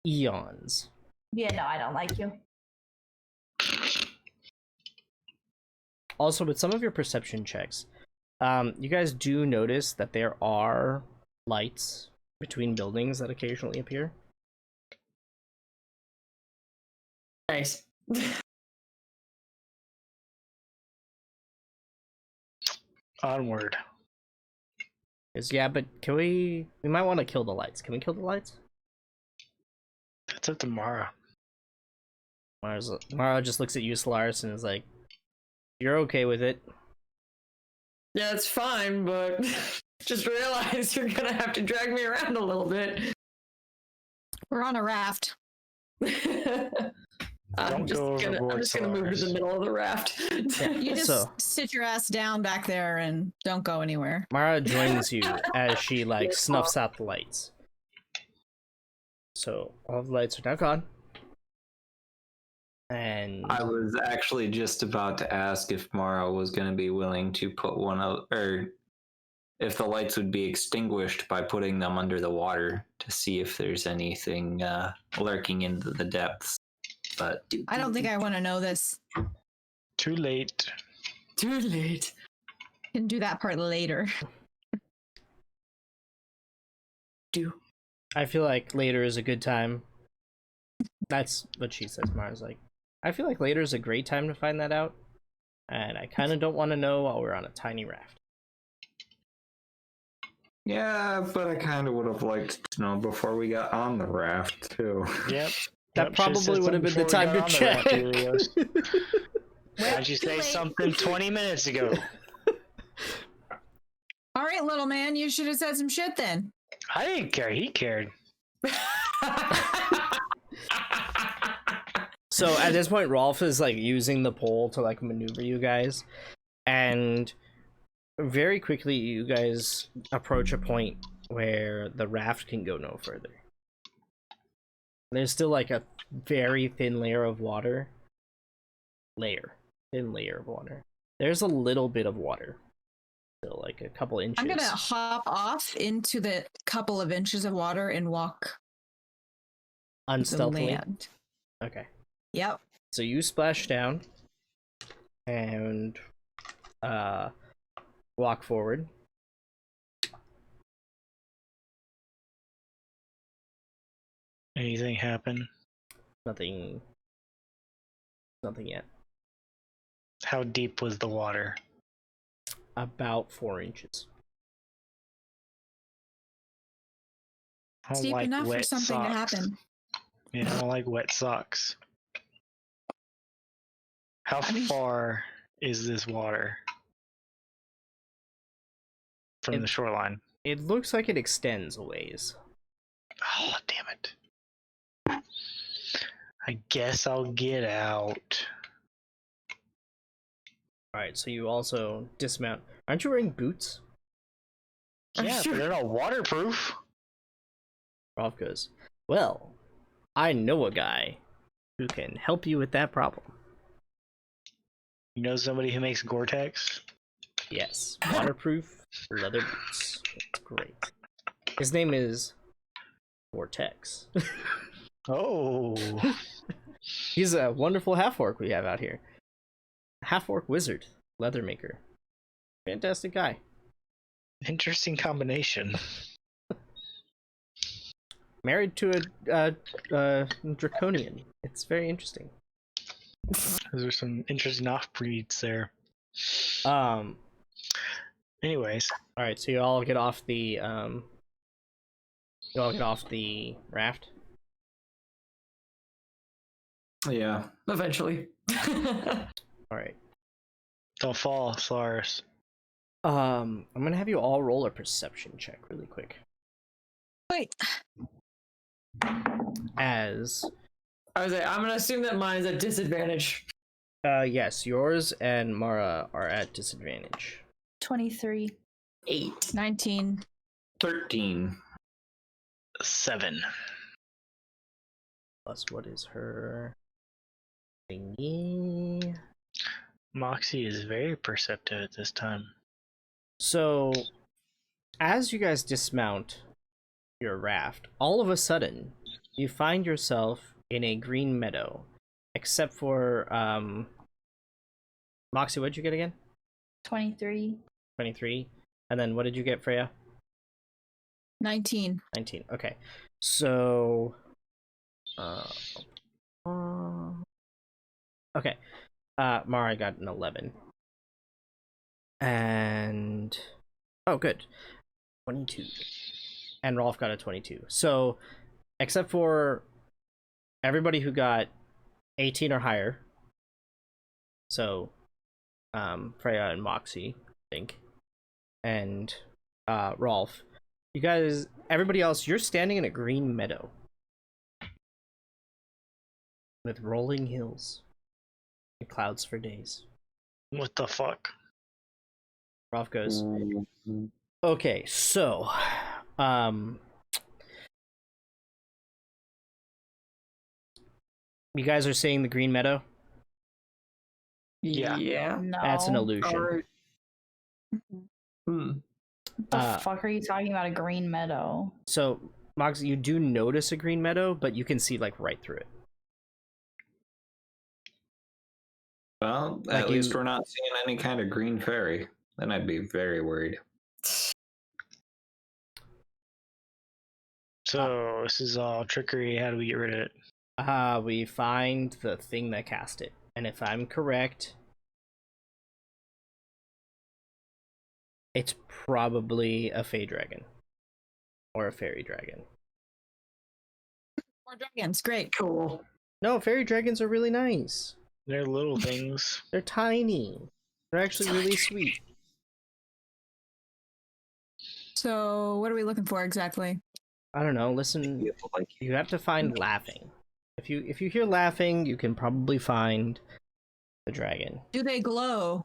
eons. yeah, no, I don't like you. Also, with some of your perception checks, you guys do notice that there are lights between buildings that occasionally appear. Nice. Onward. Yeah, but can we might want to kill the lights. Can we kill the lights? That's up to Mara. Mara just looks at you, Solaris, and is like, you're okay with it. Yeah, it's fine, but just realize you're gonna have to drag me around a little bit. We're on a raft. I'm just go gonna overboard, move to Solaris. the middle of the raft. You just So- sit your ass down back there and don't go anywhere. Mara joins you as she like snuffs out the lights. So all the lights are now gone. And I was actually just about to ask if Mara was going to be willing to put one out, or if the lights would be extinguished by putting them under the water to see if there's anything lurking in the depths. But I don't think I want to know this. Too late. Too late. Can do that part later. I feel like later is a good time. That's what she says. Mara's like, I feel like later is a great time to find that out, and I kind of don't want to know while we're on a tiny raft. Yeah, but I kind of would have liked to know before we got on the raft too. Yep. That Yep, probably should've said would have been the something time to before we got check. on the raft, Elios. Too Why'd you say late. something 20 minutes ago? All right, little man, you should have said some shit then. I didn't care. He cared. So at this point, Rolf is like using the pole to like maneuver you guys, and very quickly you guys approach a point where the raft can go no further. There's still like a very thin layer of water. Thin layer of water. There's a little bit of water. Still like a couple inches. I'm gonna hop off into the couple of inches of water and walk the unstealthily. land. Okay. Yep. So you splash down and walk forward. Anything happen? Nothing yet. How deep was the water? About 4 inches. I don't Deep like enough for wet something to socks. happen. Yeah, I don't like wet socks. How I mean- far is this water from the shoreline? It looks like it extends a ways. Oh, damn it. I guess I'll get out. Alright, so you also dismount. Aren't you wearing boots? I'm Yeah, sure- but they're not waterproof. Rolf goes, well, I know a guy who can help you with that problem. You know somebody who makes Gore-Tex? Yes, waterproof leather boots. It's great. His name is Vortex. Oh. He's a wonderful half-orc we have out here. Half-orc wizard, leather maker. Fantastic guy. Interesting combination. Married to a draconian. It's very interesting. Those are some interesting off-breeds there. Anyways, All right, so you all get off the raft. Yeah. Eventually. All right. don't fall, Solaris. I'm gonna have you all roll a perception check really quick. Wait. As I was like, I'm gonna assume that mine's at disadvantage. yes, yours and Mara are at disadvantage. 23. 8. 19. 13. 7. Plus, what is her thingy? Moxie is very perceptive at this time. So, as you guys dismount your raft, all of a sudden, you find yourself in a green meadow. Except for, Moxie, what'd you get again? 23. 23. And then what did you get, Freya? 19. 19. Okay. So, okay. Mara got an 11. And oh, good. 22. And Rolf got a 22. So, except for everybody who got 18 or higher. So, Freya and Moxie, I think. And Rolf. You guys, everybody else, you're standing in a green meadow. With rolling hills. And clouds for days. What the fuck? Rolf goes, okay, so, you guys are seeing the green meadow? Yeah. Yeah. No. That's an illusion. Or- Hmm. What the fuck are you talking about? A green meadow? So, Mox, you do notice a green meadow, but you can see, like, right through it. Well, Like at least you- we're not seeing any kind of green fairy. Then I'd be very worried. So this is all trickery. How do we get rid of it? We find the thing that cast it. And if I'm correct, it's probably a fey dragon. Or a fairy dragon. More dragons, great. Cool. No, fairy dragons are really nice. They're little things. They're tiny. They're actually really sweet. So, what are we looking for exactly? I don't know, listen, you have to find laughing. If you hear laughing, you can probably find the dragon. Do they glow?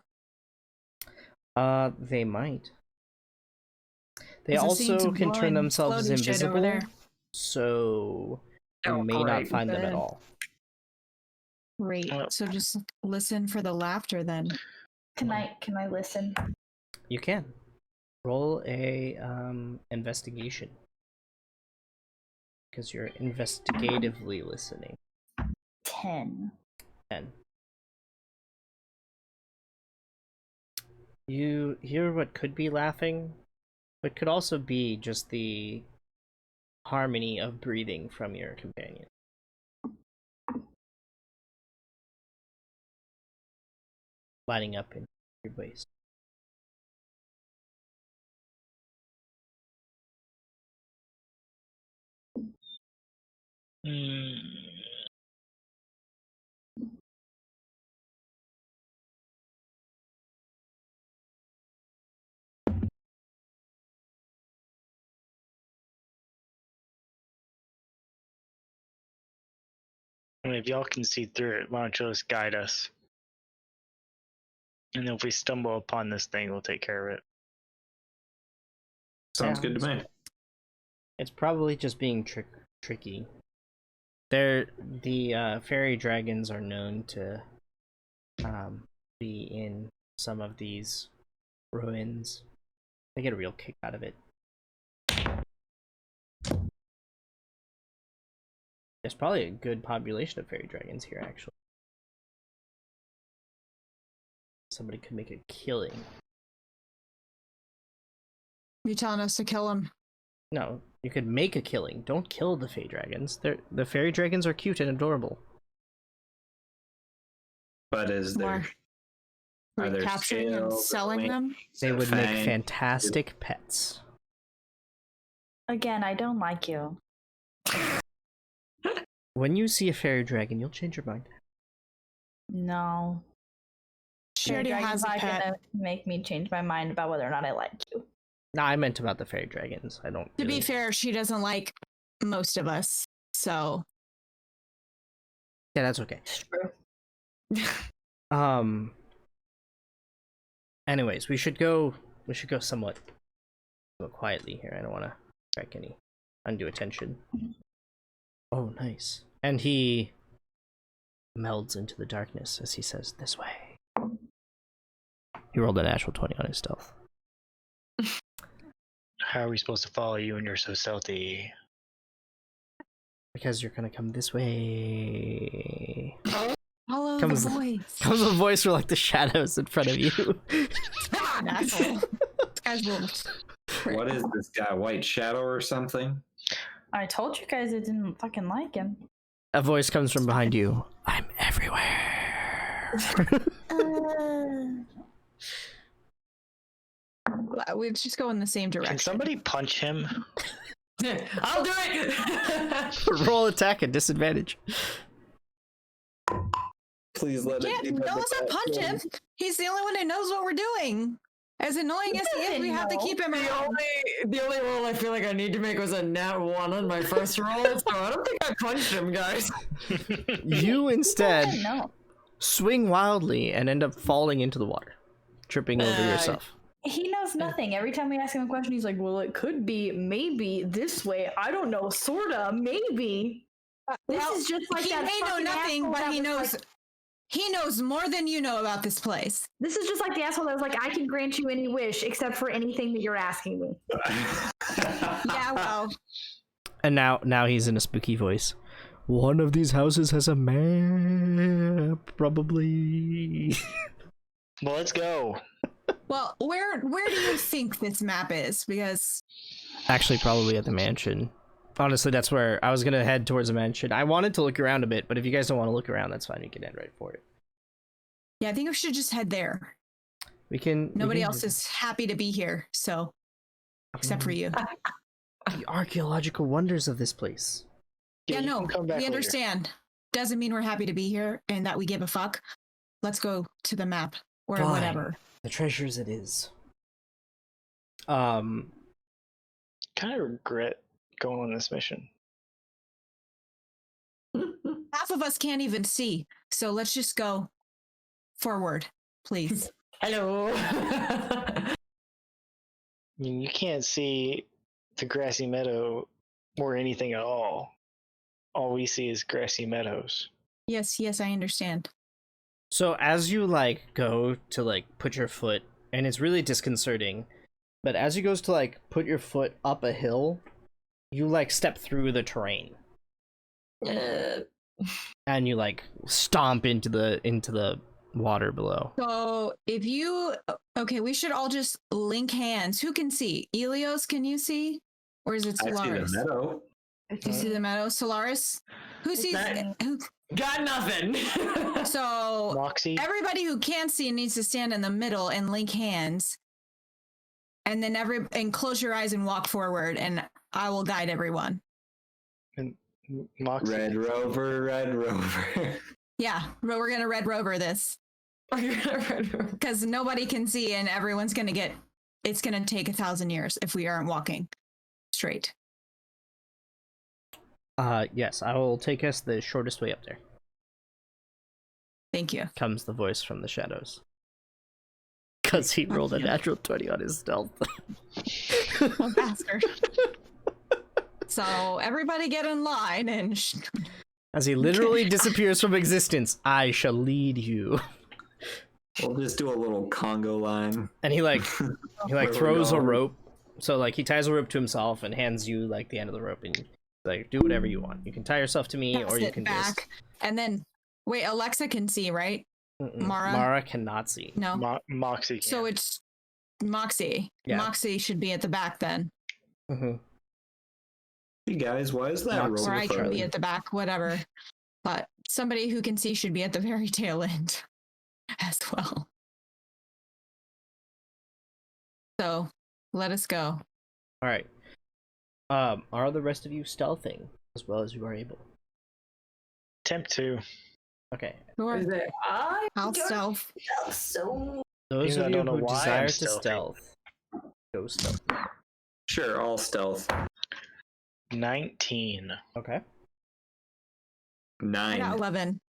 They might. They There's a scene also some can turn glowing, themselves floaty shit over invisible, there. so you Oh, may not great. find them at Good. all. Great. Well- So just listen for the laughter then. Can I listen? You can. Roll a investigation. Because you're investigatively listening. 10. 10. You hear what could be laughing, but could also be just the harmony of breathing from your companion. Lining up in your waist. I mean, if y'all can see through it, why don't you just guide us? And if we stumble upon this thing, we'll take care of it. Sounds good to me. It's probably just being tricky. The fairy dragons are known to be in some of these ruins. They get a real kick out of it. There's probably a good population of fairy dragons here, actually. Somebody could make a killing. You telling us to kill them? No, you could make a killing. Don't kill the fairy dragons. The fairy dragons are cute and adorable. But is there? Are there Capturing and scales or selling wings? them? They would make Fang? fantastic pets. Again, I don't like you. When you see a fairy dragon, you'll change your mind. No. She already has a not pet. gonna make me change my mind about whether or not I like you. No, I meant about the fairy dragons. I don't. To be really- fair, she doesn't like most of us. So, Yeah, that's okay. It's true. Anyways, we should go somewhat quietly here. I don't want to attract any undue attention. Oh, nice. And he melds into the darkness as he says, "This way." He rolled a natural 20 on his stealth. How are we supposed to follow you when you're so stealthy? Because you're gonna come this way. follow Comes- the voice. Comes a voice from like the shadows in front of you. Asshole. This guy's wolves. What is this guy? White Shadow or something? I told you guys I didn't fucking like him. A voice comes from behind you. I'm everywhere. We just go in the same Can direction. somebody punch him? I'll do it. Roll attack at disadvantage. Please let Yeah, it be. no, let's not punch him. He's the only one who knows what we're doing. As annoying as he is, we have to keep him around. The only roll I feel like I need to make was a nat 1 on my first roll, so I don't think I punched him, guys. You instead No. swing wildly and end up falling into the water, tripping over yourself. He knows nothing. Every time we ask him a question, he's like, well, it could be maybe this way. I don't know. Sorta. Maybe. This Well, is just like he that may know fucking nothing, asshole but that he was knows. like- He knows more than you know about this place. This is just like the asshole that was like, I can grant you any wish except for anything that you're asking me. Yeah, well, And now he's in a spooky voice. One of these houses has a map, probably. Well, let's go. where do you think this map is? Because Actually, probably at the mansion. Honestly, that's where I was gonna head towards the mansion. I wanted to look around a bit, but if you guys don't want to look around, that's fine. You can head right for it. Yeah, I think we should just head there. We can. Nobody else is happy to be here, so except for you. The archaeological wonders of this place. Yeah, you no, can come back we later. understand. Doesn't mean we're happy to be here and that we give a fuck. Let's go to the map or Fine. whatever. The treasures it is. Kind of regret going on this mission. Half of us can't even see, so let's just go forward, please. Hello. I mean, you can't see the grassy meadow or anything at all. All we see is grassy meadows. Yes, I understand. So as you like go to like put your foot, and it's really disconcerting, but as you goes to like put your foot up a hill, you like step through the terrain and you like stomp into the water below. So if you okay, we should all just link hands. Who can see? Elios, can you see? Or is it I see the Solaris? meadow. You see the meadow? Solaris? Who sees who? Got nothing. So Moxie? everybody who can't see needs to stand in the middle and link hands. And then and close your eyes and walk forward, and I will guide everyone. Moxie? Red Rover, Red Rover. Yeah, we're gonna Red Rover this because nobody can see, and everyone's gonna get. It's gonna take 1,000 years if we aren't walking straight. Yes, I will take us the shortest way up there. Thank you. Comes the voice from the shadows. Cause he rolled a natural 20 on his stealth. Oh, bastard. So everybody get in line and. As he literally disappears from existence, I shall lead you. We'll just do a little Congo line. And he like Where we're throws a going. rope. So like he ties a rope to himself and hands you like the end of the rope, and like do whatever you want. You can tie yourself to me, or Pass you it can back, and then wait. Alexa can see, right? just. Mara? Mara cannot see. No. Moxie. So can. it's Moxie. Yeah. Moxie should be at the back then, Mm-hmm. Hey guys, why is that Knox rope or I can be frozen? at the back, whatever. But somebody who can see should be at the very tail end as well. So let us go. All right. Are the rest of you stealthing as well as you are able? Attempt to. Okay. Sure. I I'll don't stealth. feel so. Those Even of though I you don't know who why desire I'm to stealthy. stealth, go stealth. Sure, all stealth. 19. Okay. I 9. got 11.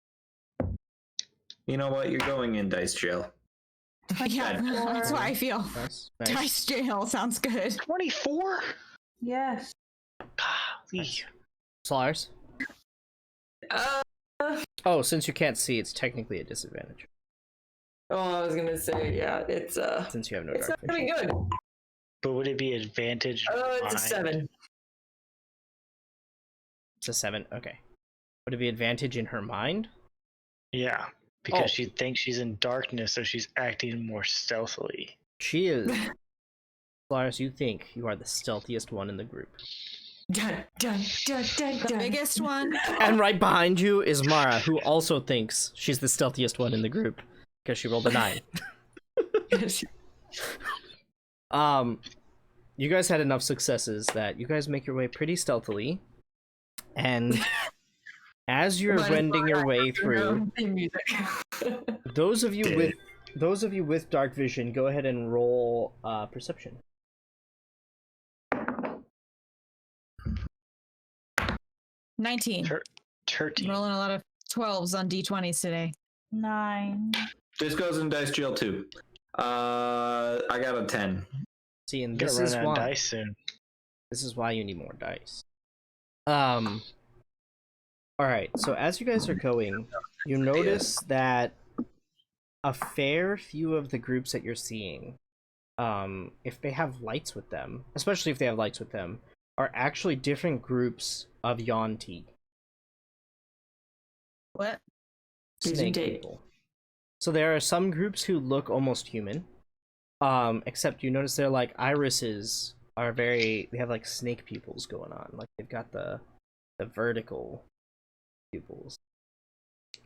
You know what? You're going in dice jail. Yeah, that's what I feel. Nice. Dice jail sounds good. 24? Yes. Golly. Solaris? Uh, Oh, since you can't see, it's technically a disadvantage. oh, I was gonna say, yeah, it's Since you have no it's dark not gonna be vision. good. But would it be advantage? Oh, it's a mine? 7. It's a 7. Okay. Would it be advantage in her mind? Yeah, because Oh. she thinks she's in darkness, so she's acting more stealthily. She is. Solaris, you think you are the stealthiest one in the group. Dun, dun, dun, dun, The dun. biggest one. And right behind you is Mara, who also thinks she's the stealthiest one in the group because she rolled a 9. You guys had enough successes that you guys make your way pretty stealthily, and as you're But it's wending your way through, Theme music. those of you with dark vision, go ahead and roll perception. 19. 13. Rolling a lot of 12s on D20s today. 9. This goes in dice jail too. I got a 10. See, and You're this gonna is run out of why dice soon. this is why you need more dice. All right. So as you guys are going, you notice that a fair few of the groups that you're seeing, if they have lights with them, especially if they have lights with them, are actually different groups of Yonti. What? Snake Tape. people. So there are some groups who look almost human, except you notice they're like irises are very. They have like snake pupils going on. Like they've got the vertical pupils.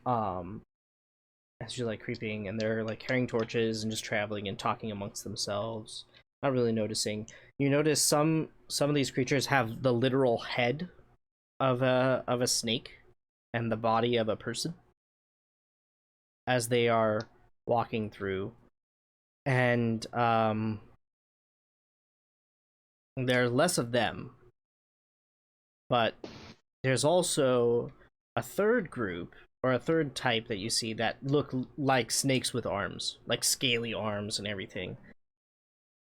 As you're like creeping, and they're like carrying torches and just traveling and talking amongst themselves. Not really noticing. You notice some of these creatures have the literal head of a snake and the body of a person as they are walking through, and there are less of them, but there's also a third group or a third type that you see that look like snakes with arms, like scaly arms and everything.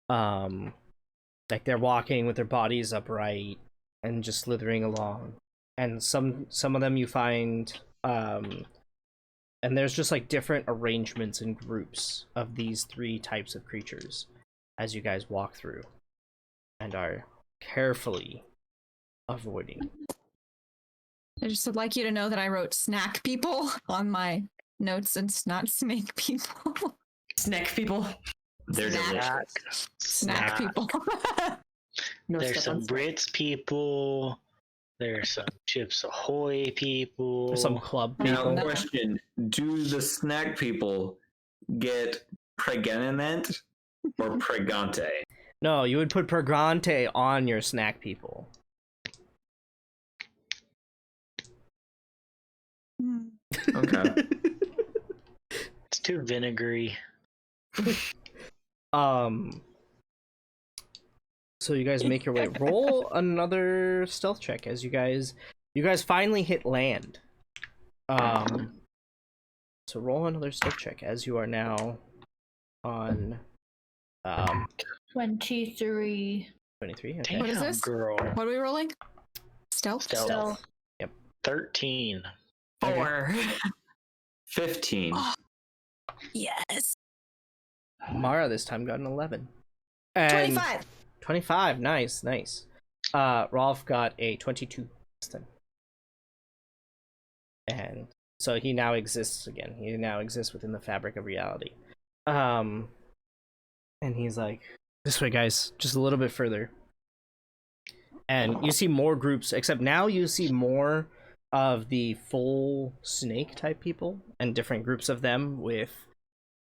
Like they're walking with their bodies upright and just slithering along. And some of them you find, and there's just like different arrangements and groups of these three types of creatures as you guys walk through and are carefully avoiding. I just would like you to know that I wrote snack people on my notes and it's not snake people. Snack people. They're Snack. delicious. Snack people. No There's step on some Brits people. There's some Chips Ahoy people. There's some club Now, people. No. question: do the snack people get pregnant or pregante? No, you would put Pregante on your snack people. Hmm. Okay. It's too vinegary. So you guys make your way. Roll another stealth check as you guys finally hit land. So roll another stealth check as you are now on 23. 23. Okay. Damn, What is this? girl. What are we rolling? Stealth? Stealth. So 13. 4. 15. Oh. Yes. Mara this time got an 11. And 25. 25. Nice. Rolf got a 22 this time. And so he now exists again. He now exists within the fabric of reality. And he's like, this way, guys, just a little bit further. And you see more groups, except now you see more of the full snake type people and different groups of them with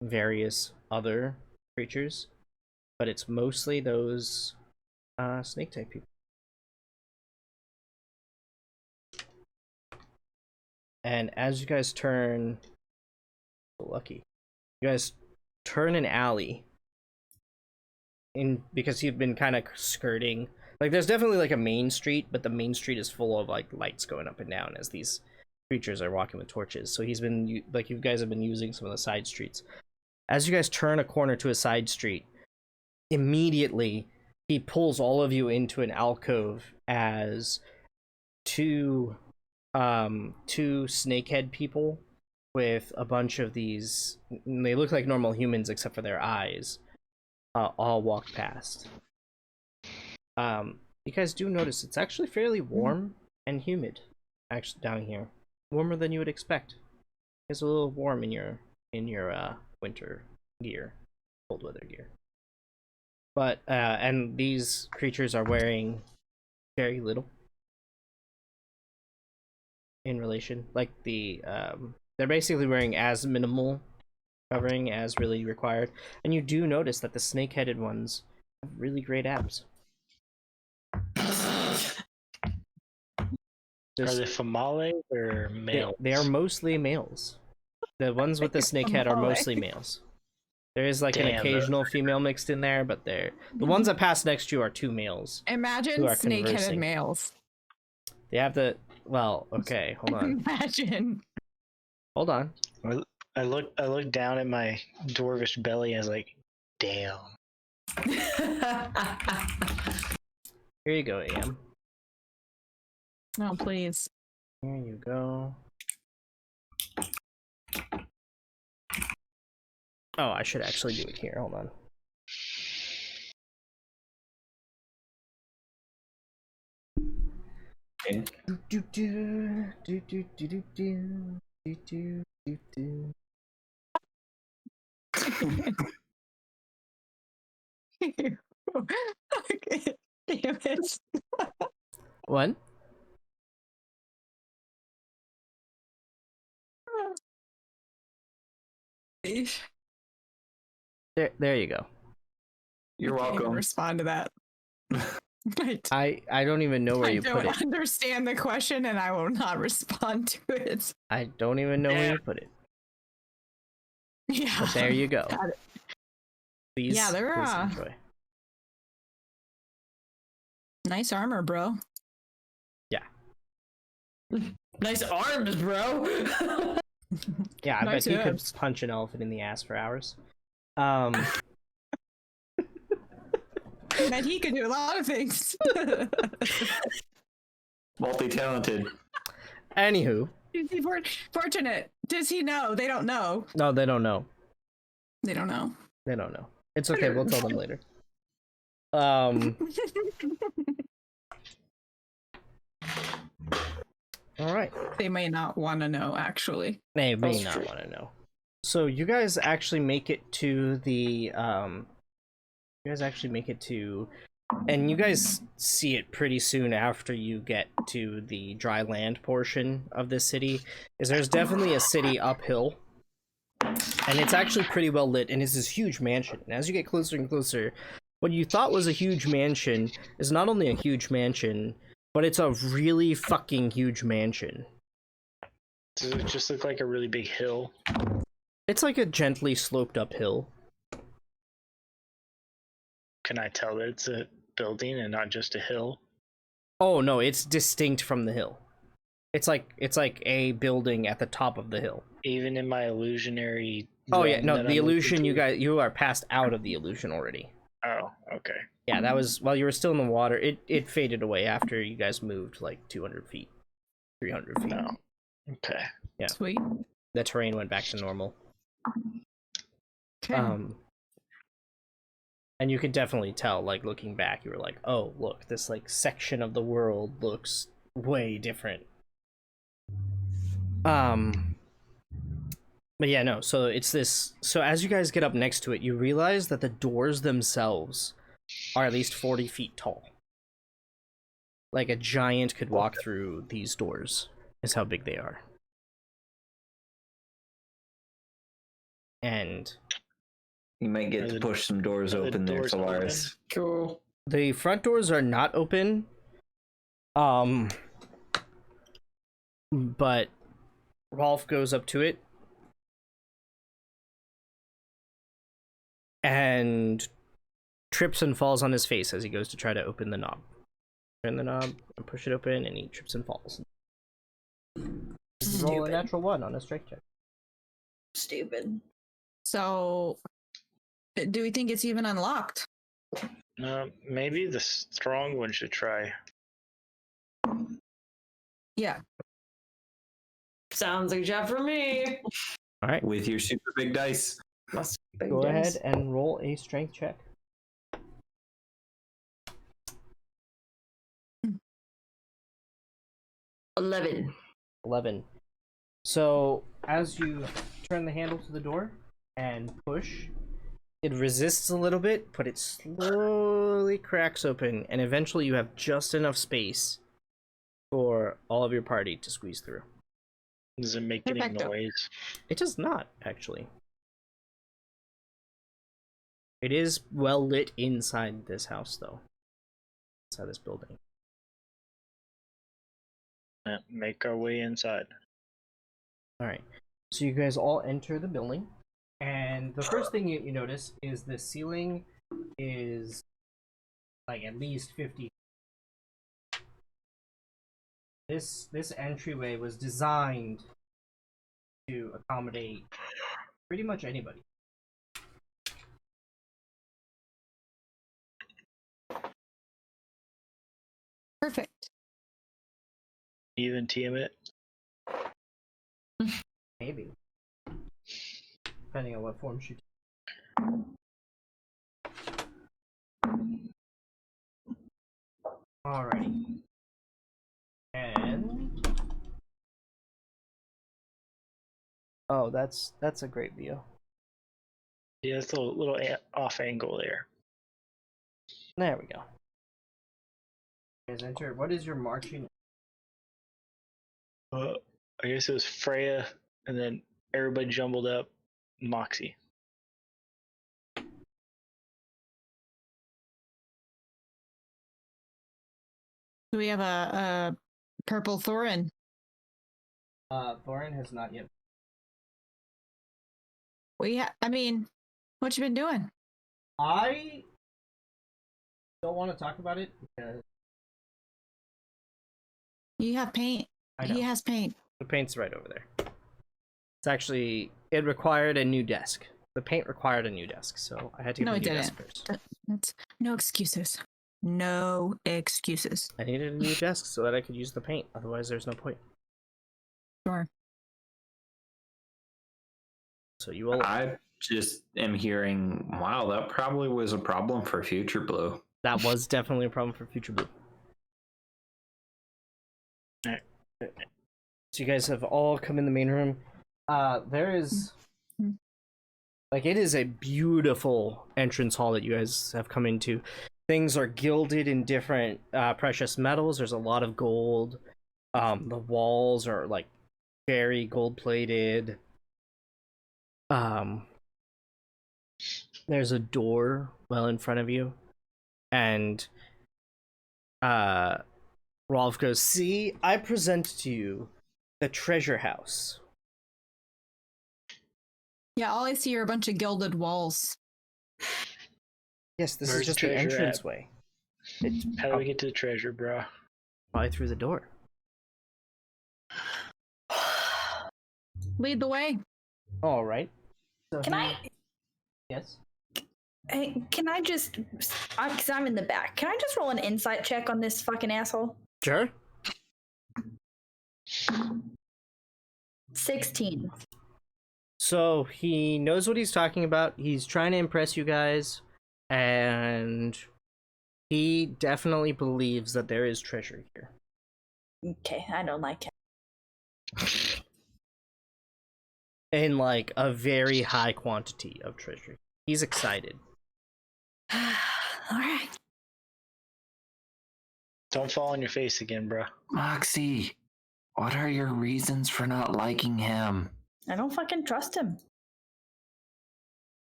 various other creatures. But it's mostly those snake type people. And as you guys turn, so lucky, you guys turn an alley in because you've been kind of skirting. Like there's definitely like a main street, but the main street is full of like lights going up and down as these creatures are walking with torches. So he's been like, you guys have been using some of the side streets. As you guys turn a corner to a side street, immediately he pulls all of you into an alcove as two snakehead people with a bunch of these, they look like normal humans except for their eyes, all walk past. You guys do notice it's actually fairly warm and humid actually down here, warmer than you would expect. It's a little warm in your winter gear, cold weather gear. But and these creatures are wearing very little in relation, like they're basically wearing as minimal covering as really required. And you do notice that the snake-headed ones have really great abs. Are they females or males? They are mostly males. The ones with the snake head are mostly males. There is like an Damn, occasional female mixed in there, but the ones that pass next to you are two males. Imagine Who are snake-headed conversing. males. They have the okay, hold on. Imagine. Hold on. I look down at my dwarvish belly and I was like, damn. Here you go, Am. Oh, please. Here you go. Oh, I should actually do it here. Hold on. Okay. Okay. Damn it. What? There you go. You're I can't even welcome. respond to that. Right. I don't even know where I you put don't it. understand the question and I will not respond to it. I don't even know where you put it. Yeah. But there you go. Got it. Please, Yeah, they're, please enjoy. Nice armor, bro. Nice arms, bro. Yeah, I Nice bet you could abs. punch an elephant in the ass for hours. And he could do a lot of things. Multi-talented. Anywho, Is he fortunate? Does he know? They don't know. no, they don't know. They don't know. They don't know. It's okay. We'll tell them later. All right. They may not want to know, actually. They may That's not true. want to know. So you guys actually make it to the and you guys see it pretty soon after you get to the dry land portion of the city. Is there's definitely a city uphill, and it's actually pretty well lit, and it's this huge mansion. And as you get closer and closer, what you thought was a huge mansion is not only a huge mansion, but it's a really fucking huge mansion. Does it just look like a really big hill? It's like a gently sloped up hill. Can I tell that it's a building and not just a hill? Oh no, it's distinct from the hill. It's like a building at the top of the hill. Even in my illusionary. Oh yeah, realm no, that the I'm illusion looking through? you are passed out of the illusion already. Oh, okay. Yeah, that was while you were still in the water. It faded away after you guys moved like 200 feet, 300 feet. No. Okay. Yeah. Sweet. The terrain went back to normal. Okay. And you could definitely tell, like looking back, you were like, oh look, this like section of the world looks way different. But yeah, no, so it's this. So as you guys get up next to it, you realize that the doors themselves are at least 40 feet tall. Like a giant could walk through these doors, is how big they are. And You might get to push some doors are the open there, doors Solaris. Cool. the front doors are not open. But Rolf goes up to it and trips and falls on his face as he goes to try to open the knob. Turn the knob and push it open, and he trips and falls. Roll a Stupid. natural 1 on a strength check. Stupid. So, do we think it's even unlocked? Maybe the strong one should try. Yeah. Sounds like a job for me. All right, With your super big dice. Must be go dice. ahead and roll a strength check. 11. 11. So as you turn the handle to the door and push, it resists a little bit, but it slowly cracks open, and eventually you have just enough space for all of your party to squeeze through. Does it make any Perfecto. noise? It does not, actually. It is well lit inside this house, though. Inside this building. Make our way inside. Alright, so you guys all enter the building, and the first thing you notice is the ceiling is like at least 50. This entryway was designed to accommodate pretty much anybody. Perfect. Even Tiamat. Maybe. Depending on what form she Alrighty. And oh, that's a great view. Yeah, it's a little off angle there. There we go. You guys enter. What is your marching? I guess it was Freya, and then everybody jumbled up. Moxie. Do we have a purple Thorin? Thorin has not yet. I mean, what you been doing? I don't want to talk about it because You have paint. I know He has paint. the paint's right over there. It's actually it required a new desk. The paint required a new desk, so I had to get No, a it new desk didn't. first. That's no excuses. No excuses. I needed a new desk so that I could use the paint. Otherwise, there's no point. Sure. So you will. I just am hearing, wow, that probably was a problem for Future Blue. That was definitely a problem for Future Blue. Alright. So you guys have all come in the main room. There is like it is a beautiful entrance hall that you guys have come into. Things are gilded in different precious metals. There's a lot of gold. The walls are like very gold plated. There's a door well in front of you, and Rolf goes, "See, I present to you the treasure house." Yeah, all I see are a bunch of gilded walls. Yes, this Where's is just the the treasure at? entranceway. It's How do we get to the treasure, bro? probably through the door. Lead the way. All right. So Can I? Yes. Hey, can I just? Because I'm in the back. Can I just roll an insight check on this fucking asshole? Sure. 16. So he knows what he's talking about. He's trying to impress you guys, and he definitely believes that there is treasure here. Okay, I don't like it. In like a very high quantity of treasure. He's excited. All right. Don't fall on your face again, bro. Moxie, what are your reasons for not liking him? I don't fucking trust him.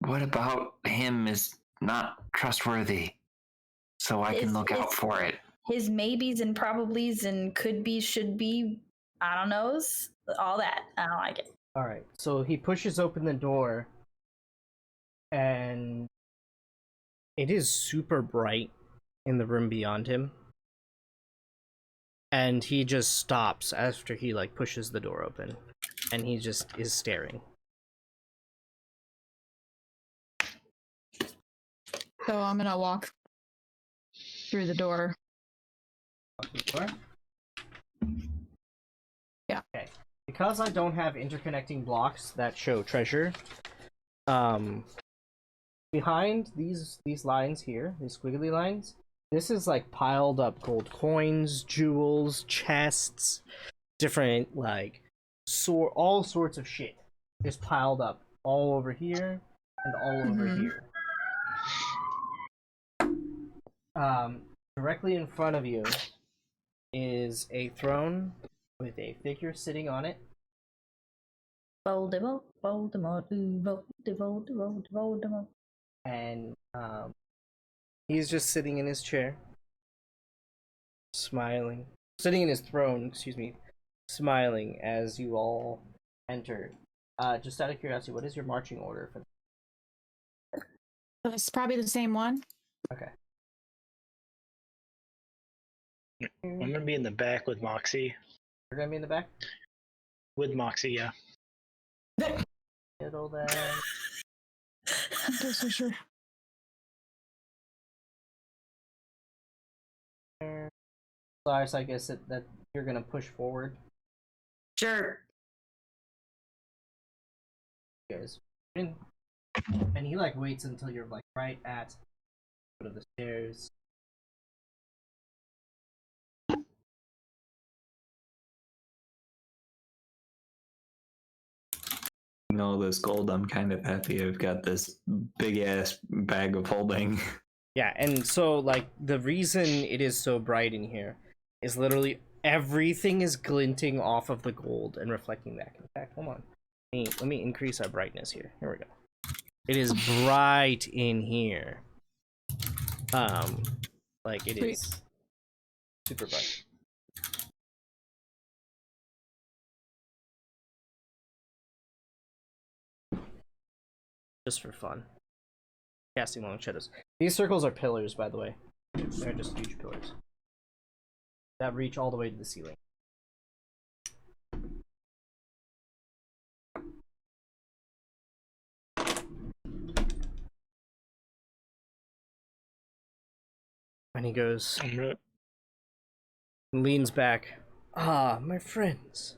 What about him is not trustworthy? So I can look out It's- for it. His maybes and probablys and could be, should be, I don't knows, all that. I don't like it. All right. So he pushes open the door, and it is super bright in the room beyond him. And he just stops after he like pushes the door open, and he just is staring. So I'm gonna walk through the door. Yeah. Okay. Because I don't have interconnecting blocks that show treasure, behind these lines here, these squiggly lines, this is like piled up gold coins, jewels, chests, different like all sorts of shit is piled up all over here and all over here. Directly in front of you is a throne with a figure sitting on it. Voldemort, Voldemort, Voldemort, Voldemort. And he's just sitting in his chair, smiling. Sitting in his throne, excuse me, smiling as you all enter. Just out of curiosity, what is your marching order for? It's probably the same one. Okay. I'm gonna be in the back with Moxie. You're gonna be in the back? With Moxie, yeah. Middle there. I'm not so sure. Solaris, I guess that you're gonna push forward, Sure. guys. And he like waits until you're like right at the foot of the stairs. All this gold, I'm kind of happy I've got this big ass bag of holding. Yeah, and so like the reason it is so bright in here is literally everything is glinting off of the gold and reflecting back. In fact, hold on. Let me increase our brightness here. Here we go. It is bright in here. Like it Sweet. is super bright. Just for fun. Casting long shadows. These circles are pillars, by the way. They're just huge pillars that reach all the way to the ceiling. And he goes, leans back. Ah, my friends.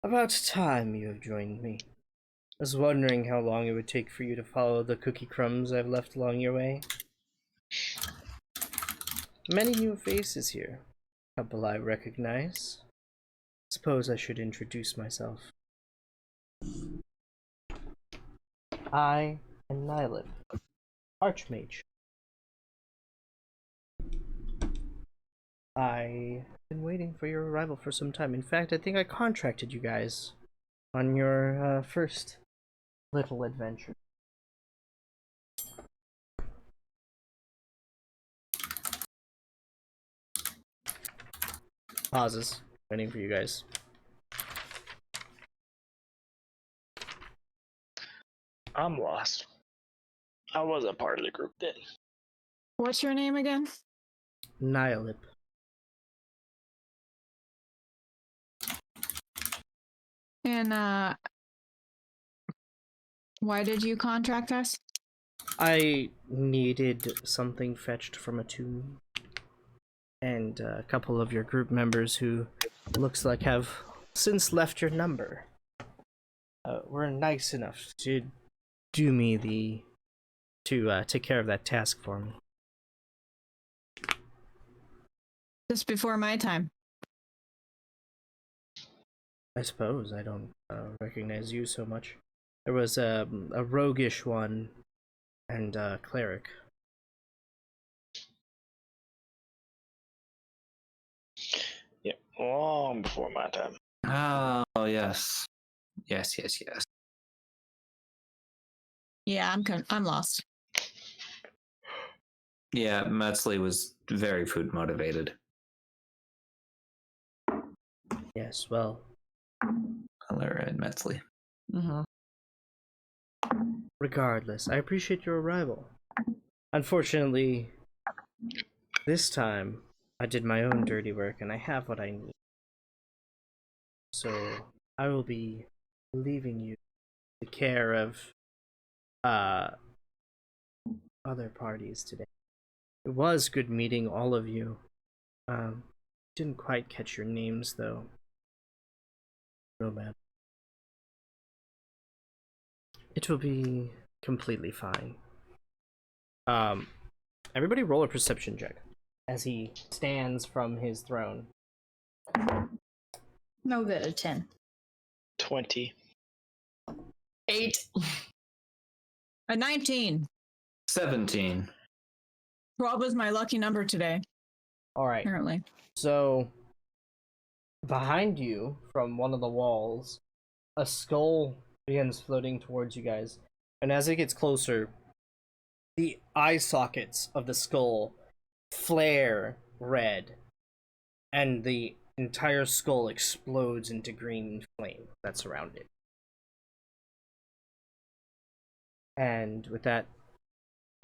About time you have joined me. I was wondering how long it would take for you to follow the cookie crumbs I've left along your way. Many new faces here. Couple I recognize. Suppose I should introduce myself. I am Nylip, Archmage. I've been waiting for your arrival for some time. In fact, I think I contracted you guys on your first little adventure. Pauses, waiting for you guys. I'm lost. I wasn't part of the group then. What's your name again? Nihilip. And why did you contract us? I needed something fetched from a tomb. And a couple of your group members who looks like have since left your number were nice enough to do me to take care of that task for me. Just before my time. I suppose I don't recognize you so much. There was a roguish one and a cleric. Yeah, long before my time. Oh, yes. Yes. Yeah, I'm lost. Yeah, Metzley was very food motivated. Yes, well, Alara and Metzley. Mm-hmm. regardless, I appreciate your arrival. Unfortunately, this time I did my own dirty work and I have what I need. So I will be leaving you to the care of other parties today. It was good meeting all of you. Didn't quite catch your names though. No bad. It will be completely fine. Everybody roll a perception check as he stands from his throne. No good at 10. 20. 8. A 19. 17. 12 was my lucky number today, All right. apparently. So, behind you, from one of the walls, a skull begins floating towards you guys. And as it gets closer, the eye sockets of the skull flare red, and the entire skull explodes into green flame that surround it. And with that,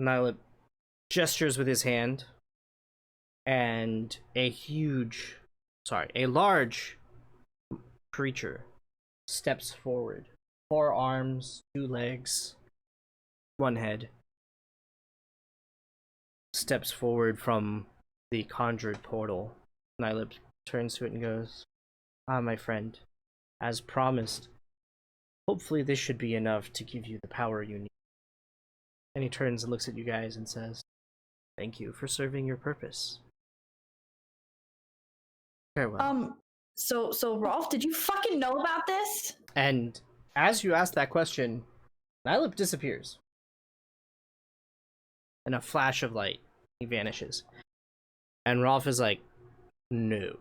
Nylip gestures with his hand, and a large creature steps forward. 4 arms, 2 legs, 1 head. Steps forward from the conjured portal. Nylip turns to it and goes, "Ah, my friend, as promised, hopefully this should be enough to give you the power you need." And he turns and looks at you guys and says, "Thank you for serving your purpose. Farewell." So Rolf, did you fucking know about this? And as you ask that question, Nylip disappears. In a flash of light, He vanishes. And Rolf is like, no.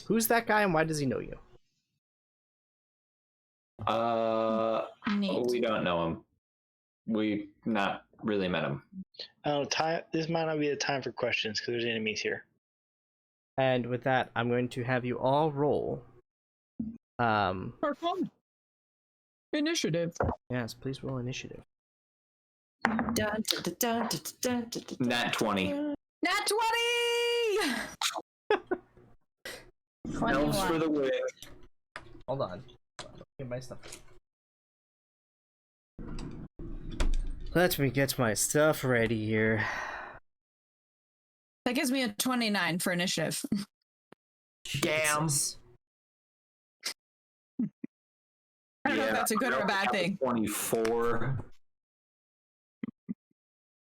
Who's that guy and why does he know you? Neat. We don't know him. We not really met him. Oh, this might not be the time for questions because there's enemies here. And with that, I'm going to have you all roll. Initiative. Yes, please roll initiative. Nat 20. Nat 20! Elves for the win. Hold on. Get my stuff. Let me get my stuff ready here. That gives me a 29 for initiative. Damn. Jesus. I don't know if that's a good or a bad thing. 24.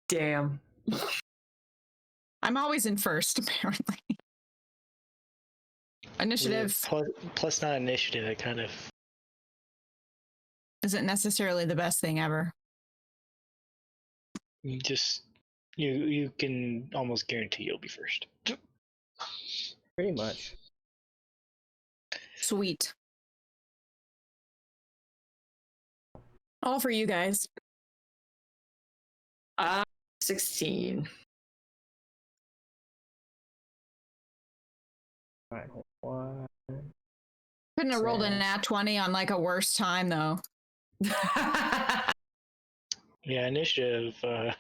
Damn. I'm always in first, apparently. Initiative Plus not initiative. It kind of. isn't necessarily the best thing ever. You can almost guarantee you'll be first. Pretty much. Sweet. All for you guys. 16. Alright, hold on. Couldn't have rolled a nat 20 on like a worse time though. Yeah, initiative. I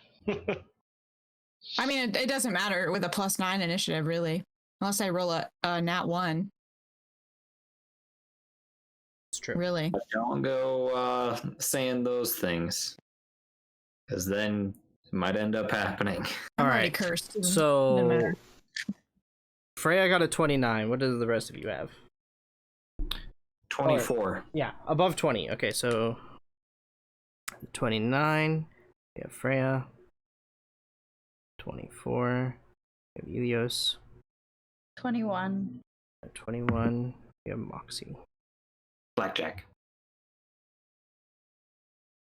mean, it doesn't matter with a +9 initiative, really. Unless I roll a nat 1. It's true. Really. But don't go saying those things. Because then it might end up happening. I'm already Alright, cursed. Doesn't so matter. Freya got a 29. What do the rest of you have? 24. Yeah, above 20. Okay, so 29. We have Freya. 24. We have Elios. 21. 21. We have Moxie. Blackjack.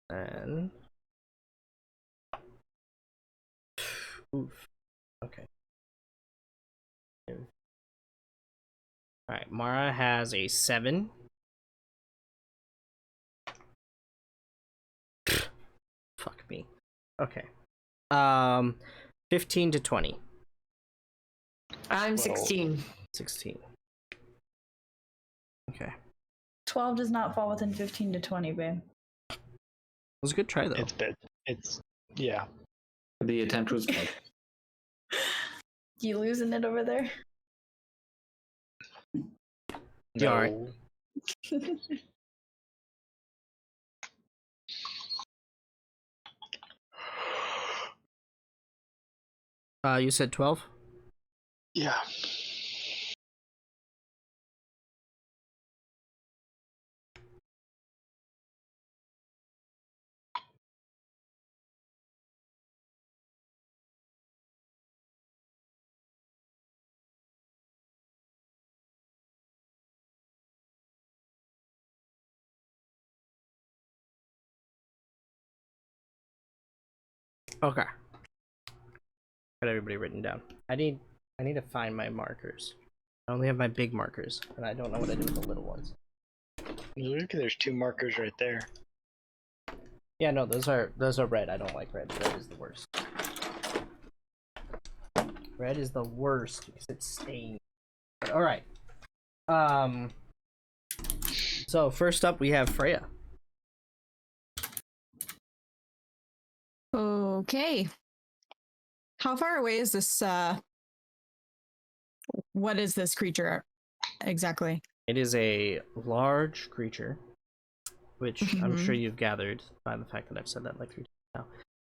And oof. Okay. Alright, Mara has a 7. Fuck me. Okay. 15 to 20. I'm 16. 16. Okay. 12 does not fall within 15 to 20, babe. It was a good try though. It's bad. Yeah. The attempt was good. You losing it over there? You alright? You said 12? Yeah. Okay. Got everybody written down. I need to find my markers. I only have my big markers, and I don't know what I do with the little ones. Look, there's 2 markers right there. Yeah, no, those are red. I don't like red. Red is the worst. Red is the worst because it's stained. All right. So first up we have Freya. Okay. How far away is this? What is this creature exactly? It is a large creature, which I'm sure you've gathered by the fact that I've said that like 3 times now.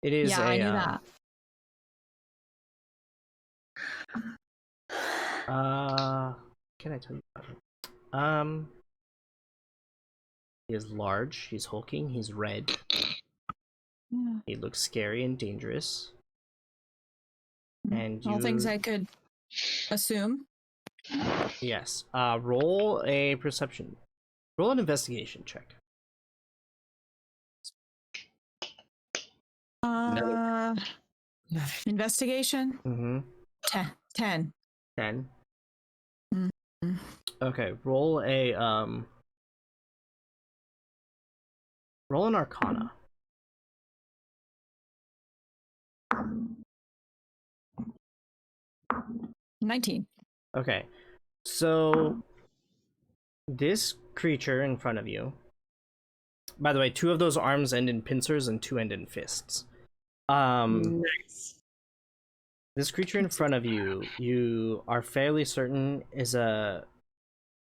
It is I knew that. Can I tell you about him? He is large, he's hulking, he's red. Yeah. He looks scary and dangerous. And All things I could assume. Yes. Roll a perception. Roll an investigation check. Investigation? Mm-hmm. 10. 10. Mm-hmm. Okay, roll an Arcana. 19. Okay, so this creature in front of you. By the way, 2 of those arms end in pincers and 2 end in fists. Nice. This creature in front of you, you are fairly certain is a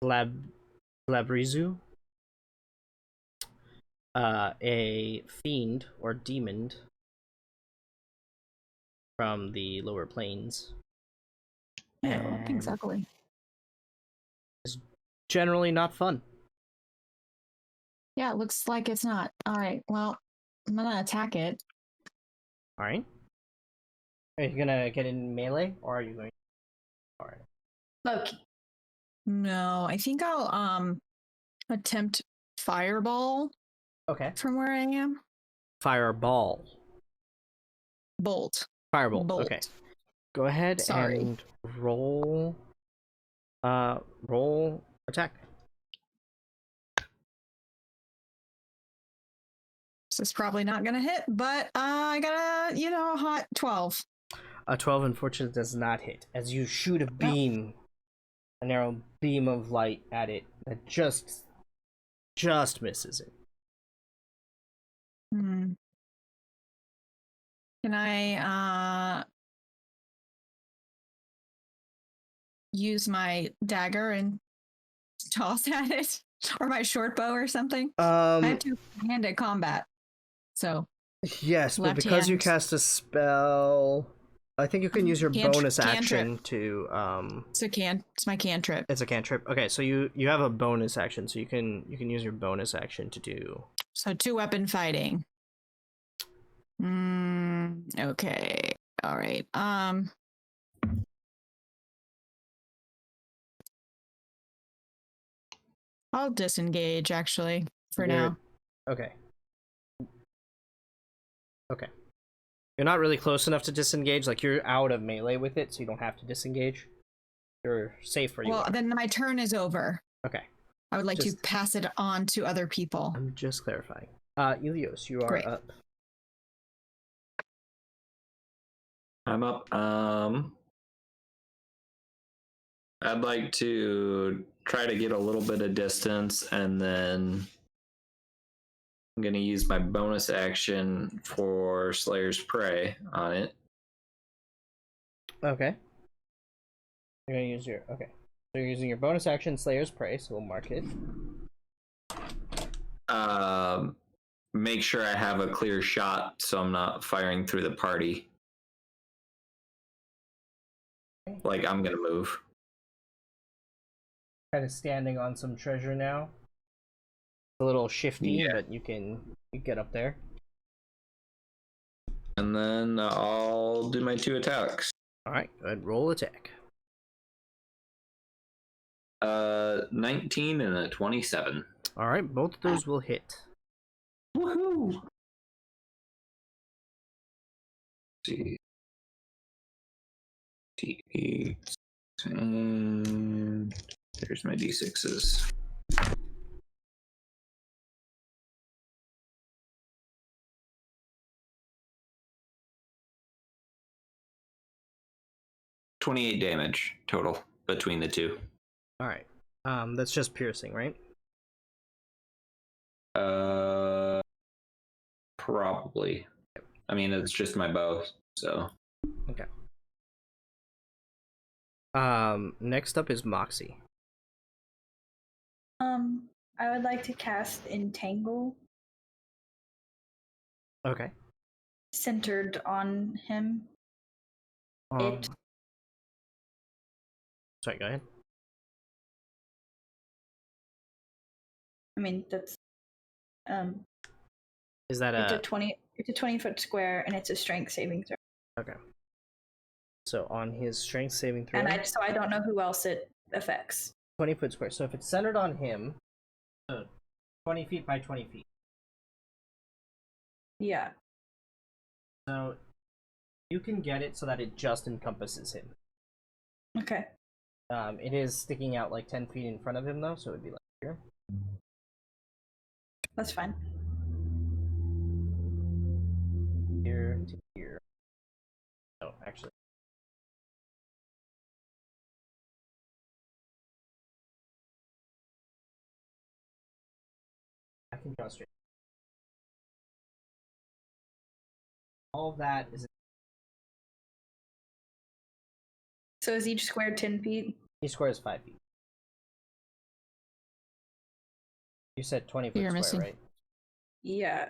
Glabrizu, a fiend or demon from the lower planes. Yeah, And exactly. generally not fun. Yeah, it looks like it's not. All right, well, I'm gonna attack it. All right. Are you gonna get in melee, or are you going? All right. Loki. No, I think I'll attempt fireball Okay. from where I am. Fireball. Bolt. Firebolt. Bolt. Okay. Go ahead Sorry. and roll. Roll attack. This is probably not gonna hit, but I got a hot 12. A 12 unfortunately does not hit. As you shoot a beam, a narrow beam of light at it that just misses it. Can I use my dagger and toss at it, or my short bow or something? I have two-handed combat, so yes, but left because you hand. cast a spell, I think you can use your bonus action Cantrip. to It's my cantrip. It's a cantrip. Okay, so you have a bonus action, so you can use your bonus action to do. So 2-weapon fighting. Okay. All right. I'll disengage actually for now. Okay. Okay. You're not really close enough to disengage. Like, you're out of melee with it, so you don't have to disengage. You're safe where you are. Then my turn is over. Okay. I would like to pass it on to other people. I'm just clarifying. Elios, you are Great. up. I'm up. I'd like to try to get a little bit of distance, and then I'm going to use my bonus action for Slayer's Prey on it. Okay. You're gonna use your okay. So you're using your bonus action, Slayer's Prey. So we'll mark it. Make sure I have a clear shot, so I'm not firing through the party. Like, I'm gonna move. Kind of standing on some treasure now. A little shifty, Yeah. but you get up there. And then I'll do my 2 attacks. All right, go ahead, roll attack. 19 and a 27. All right, both of those will hit. Woohoo! See. D8. And there's my D6s. $28 damage total between the 2. All right, that's just piercing, right? Probably. I mean, it's just my bow, so. Okay. Next up is Moxie. I would like to cast Entangle Okay. centered on him. Sorry, go ahead. I mean, that's Is that it's a 20-foot square, and it's a strength saving throw. Okay. So on his strength saving throw, And I don't know who else it affects. 20-foot square. So if it's centered on him, 20 feet by 20 feet. Yeah. So You can get it so that it just encompasses him. Okay. It is sticking out like 10 feet in front of him, though, so it would be like here. That's fine. Here to here. Oh, actually. I can draw straight. All of that is. So is each square 10 feet? Each square is 5 feet. You said 20 foot You're square, missing. right? Yeah.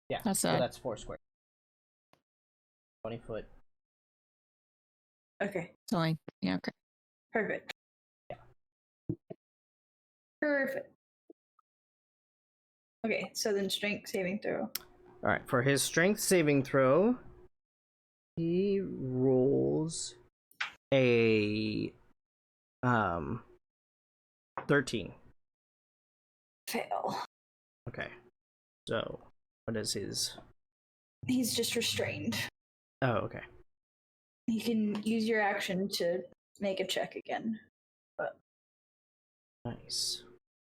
Yeah. That's so it. that's 4 square. 20 foot. Okay. It's only, yeah, okay. Perfect. Yeah. Perfect. Okay, so then strength saving throw. All right, for his strength saving throw, he rolls a 13. Fail. Okay. So, what is his? He's just restrained. Oh, okay. You can use your action to make a check again, Nice.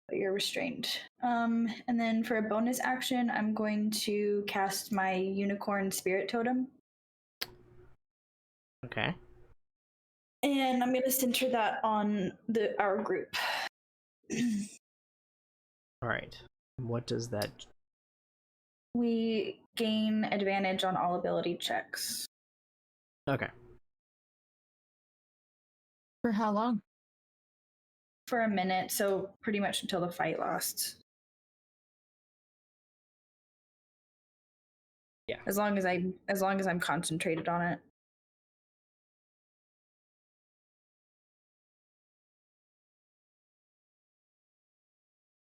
but you're restrained. And then for a bonus action, I'm going to cast my unicorn spirit totem. Okay. And I'm gonna center that on our group. All right. What does that? We gain advantage on all ability checks. Okay. For how long? For a minute, so pretty much until the fight lasts. Yeah. As long as I'm concentrated on it.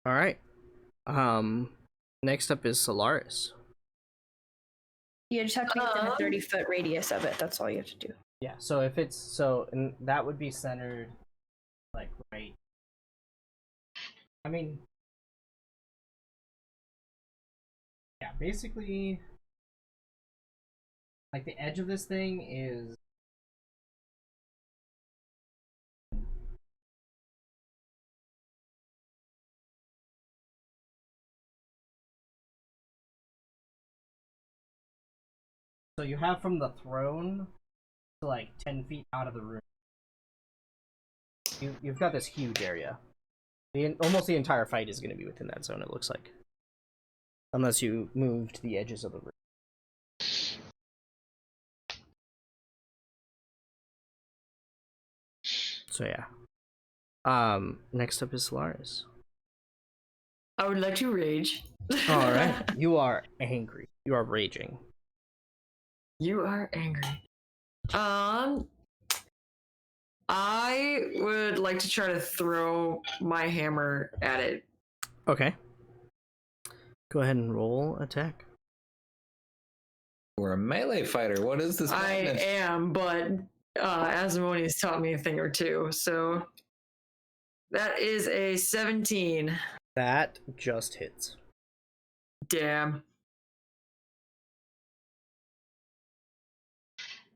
All right. Next up is Solaris. You just have to be within a 30-foot radius of it. That's all you have to do. Yeah. So if it's so, and that would be centered, like right. I mean, yeah. Basically, like the edge of this thing is. So you have from the throne to like 10 feet out of the room. You've got this huge area. Almost the entire fight is going to be within that zone, it looks like. Unless you move to the edges of the room. So yeah. Next up is Solaris. I would like to rage. Alright. You are angry. You are raging. You are angry. I would like to try to throw my hammer at it. Okay. Go ahead and roll attack. We're a melee fighter. What is this? I madness? am, but Asmodee's taught me a thing or two. So that is a 17. That just hits. Damn.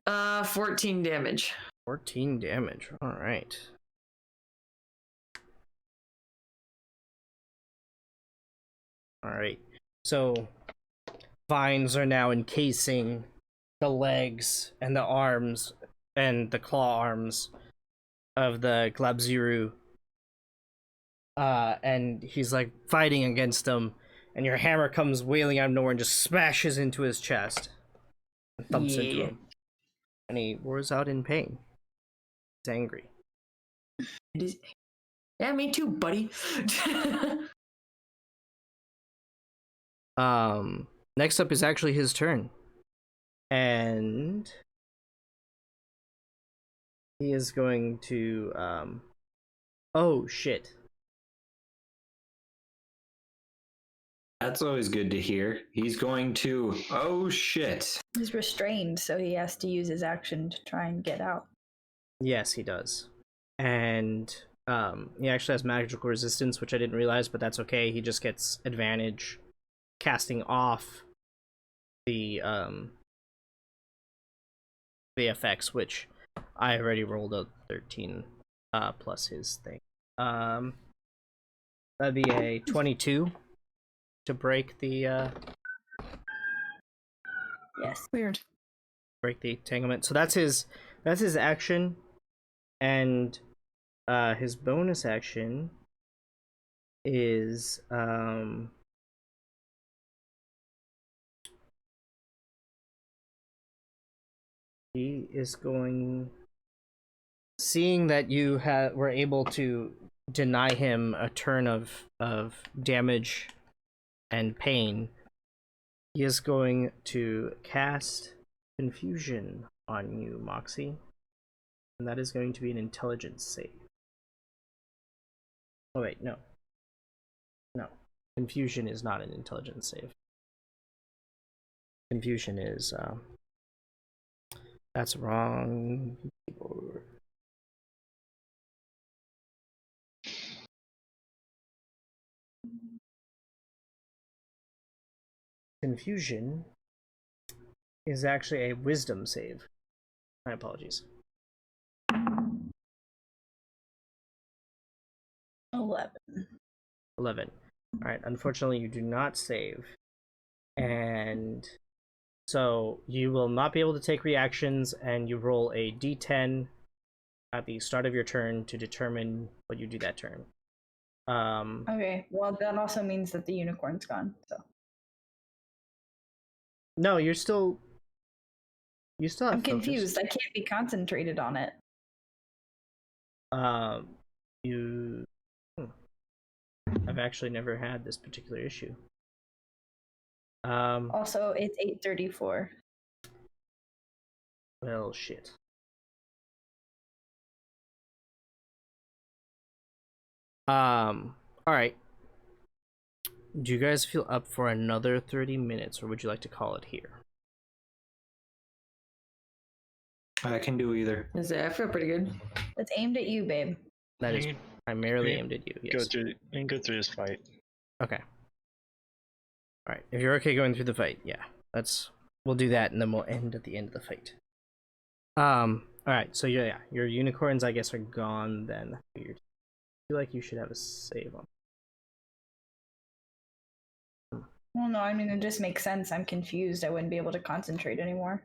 14 damage. 14 damage. Alright. Alright. So, vines are now encasing the legs and the arms and the claw arms of the Glabziru. And he's like fighting against them, and your hammer comes wailing out of nowhere and just smashes into his chest and thumps into Yeah. him. And he roars out in pain. He's angry. It is. Yeah, me too, buddy. Next up is actually his turn. And he is going to oh shit. That's always good to hear. He's going to. Oh shit. He's restrained, so he has to use his action to try and get out. Yes, he does. And he actually has magical resistance, which I didn't realize, but that's okay. He just gets advantage casting off the the effects, which I already rolled a 13 plus his thing. That'd be a 22 to break the Yes. Weird. entanglement. So that's his action, and his bonus action is he is going, seeing that you were able to deny him a turn of damage and pain, he is going to cast confusion on you, Moxie, and that is going to be an intelligence save. Oh wait, no, confusion is not an intelligence save. Confusion is that's wrong. Confusion is actually a wisdom save. My apologies. 11. Alright, unfortunately you do not save. And so you will not be able to take reactions, and you roll a d10 at the start of your turn to determine what you do that turn. Okay, well, that also means that the unicorn's gone, so. No, you still have I'm focus. confused. I can't be concentrated on it. You... I've actually never had this particular issue. Also, it's 8:34. Well, shit. Alright. Do you guys feel up for another 30 minutes, or would you like to call it here? I can do either. I feel pretty good. It's aimed at you, babe. That is primarily yeah. aimed at you, Go yes. through this fight. Okay. Alright, if you're okay going through the fight, yeah. We'll do that, and then we'll end at the end of the fight. Alright, so yeah, your unicorns, I guess, are gone then. Weird. I feel like you should have a save on. Well, no, I mean, it just makes sense. I'm confused. I wouldn't be able to concentrate anymore.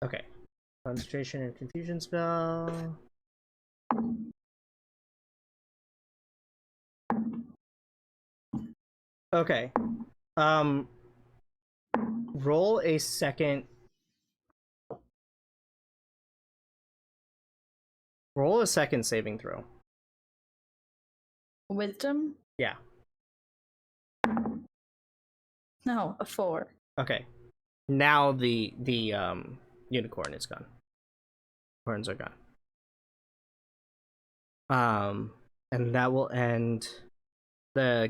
Okay. Concentration and confusion spell. Okay. Roll a second. Roll a second saving throw. Wisdom? Yeah. No, a 4. Okay. Now the unicorn is gone. Horns are gone. And that will end the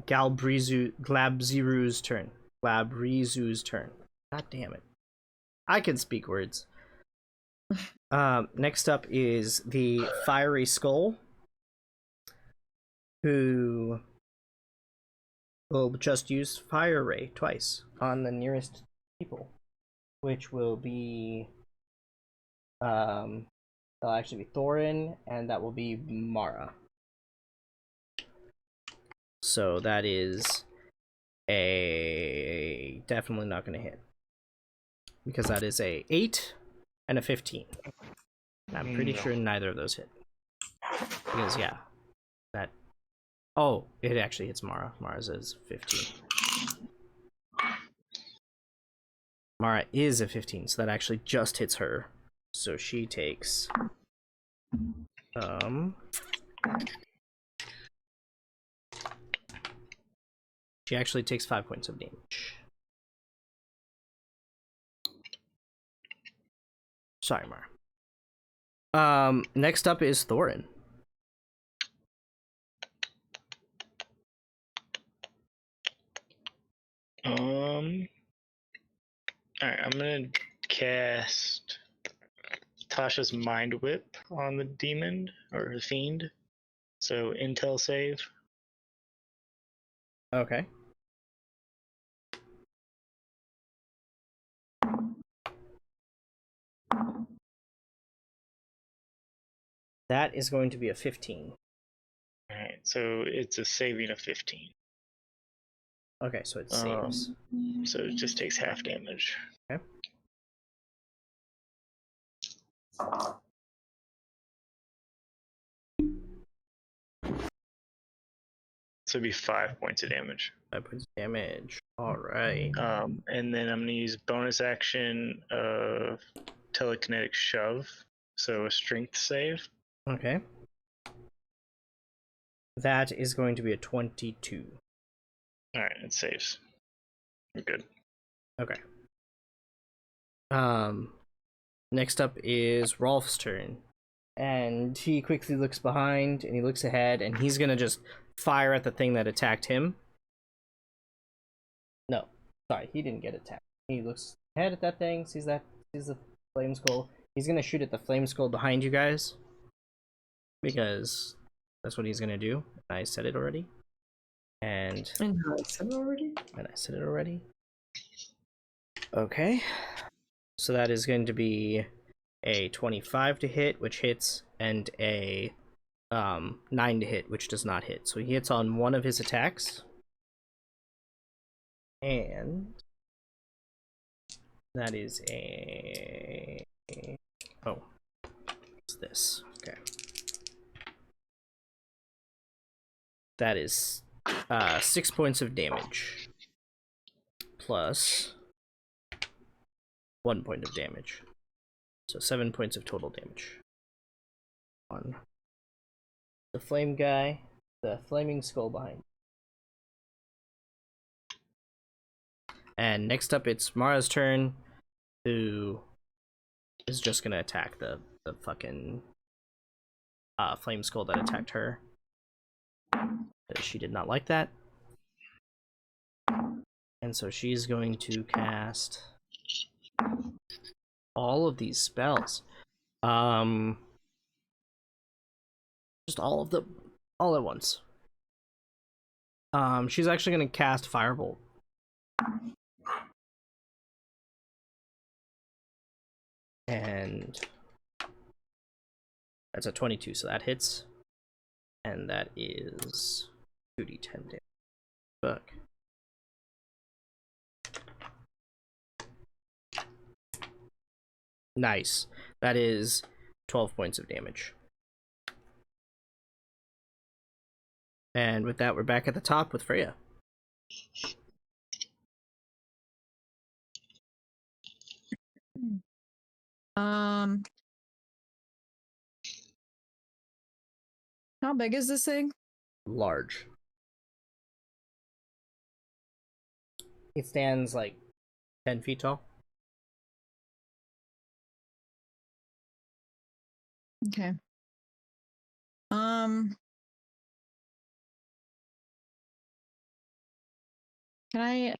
Glabziru's turn. Glabrezu's turn. God damn it. I can speak words. Next up is the Fiery Skull, who will just use Fire Ray twice on the nearest people, which will be that'll actually be Thorin, and that will be Mara. So that is definitely not going to hit, because that is a 8 and a 15. I'm pretty sure neither of those hit, because yeah, that. Oh, it actually hits Mara. Mara's is 15. Mara is a 15, so that actually just hits her. So she takes she actually takes 5 points of damage. Sorry, Mara. Next up is Thorin. Alright, I'm gonna cast Tasha's Mind Whip on the demon or the fiend. So intel save. Okay. That is going to be a 15. Alright, so it's a saving of 15. Okay, so it saves. So it just takes half damage. Okay. So it'd be 5 points of damage. 5 points of damage. Alright. And then I'm gonna use bonus action of telekinetic shove. So a strength save. Okay. That is going to be a 22. Alright, it saves. We're good. Okay. Next up is Rolf's turn. And he quickly looks behind and he looks ahead and he's gonna just fire at the thing that attacked him. No, sorry, he didn't get attacked. He looks ahead at that thing, sees the flame skull. He's gonna shoot at the flame skull behind you guys. Because that's what he's gonna do. I said it already. And I said it already. Okay. So that is going to be a 25 to hit, which hits, and a 9 to hit, which does not hit. So he hits on one of his attacks. And that is a... Oh. What's this? Okay. That is 6 points of damage. Plus 1 point of damage. So 7 points of total damage. On the flame guy, the flaming skull behind. And next up it's Mara's turn, who is just gonna attack the fucking flame skull that attacked her. She did not like that. And so she's going to cast all of these spells. Just all of them, all at once. She's actually going to cast Firebolt. And that's a 22, so that hits. And that is 2d10 damage. Fuck. Nice. That is 12 points of damage. And with that, we're back at the top with Freya. How big is this thing? Large. It stands like 10 feet tall. Okay. Can I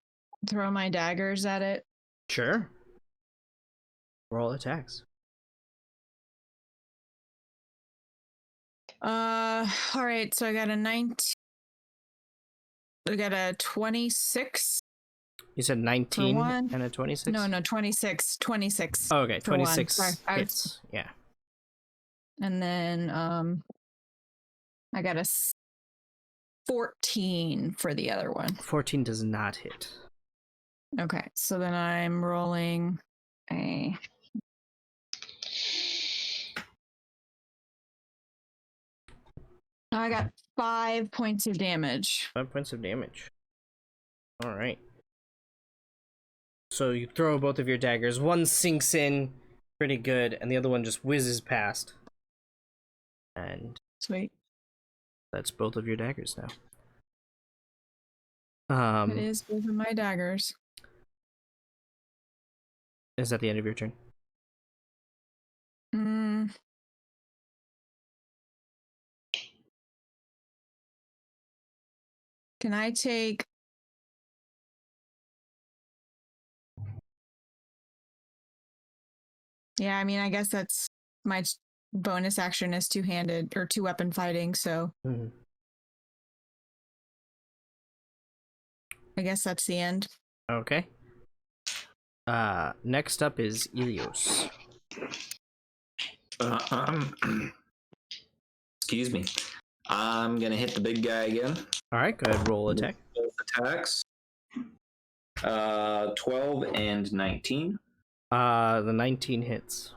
throw my daggers at it? Sure. Roll attacks. All right, so I got a 19. I got a 26. You said 19 one. and a 26? No, 26. 26. Oh, okay, for one. 26 Sorry, hits. Yeah. And then I got a 14 for the other one. 14 does not hit. Okay, so then I'm rolling a... I got 5 points of damage. 5 points of damage. All right. So you throw both of your daggers. One sinks in pretty good, and the other one just whizzes past. And Sweet. that's both of your daggers now. It is both of my daggers. Is that the end of your turn? Can I take... Yeah, I mean, I guess that's my bonus action is two-handed or two-weapon fighting, so Mhm. I guess that's the end. Okay. Next up is Elios. Excuse me. I'm gonna hit the big guy again. All right, go ahead, roll attack. Both attacks. 12 and 19. The 19 hits.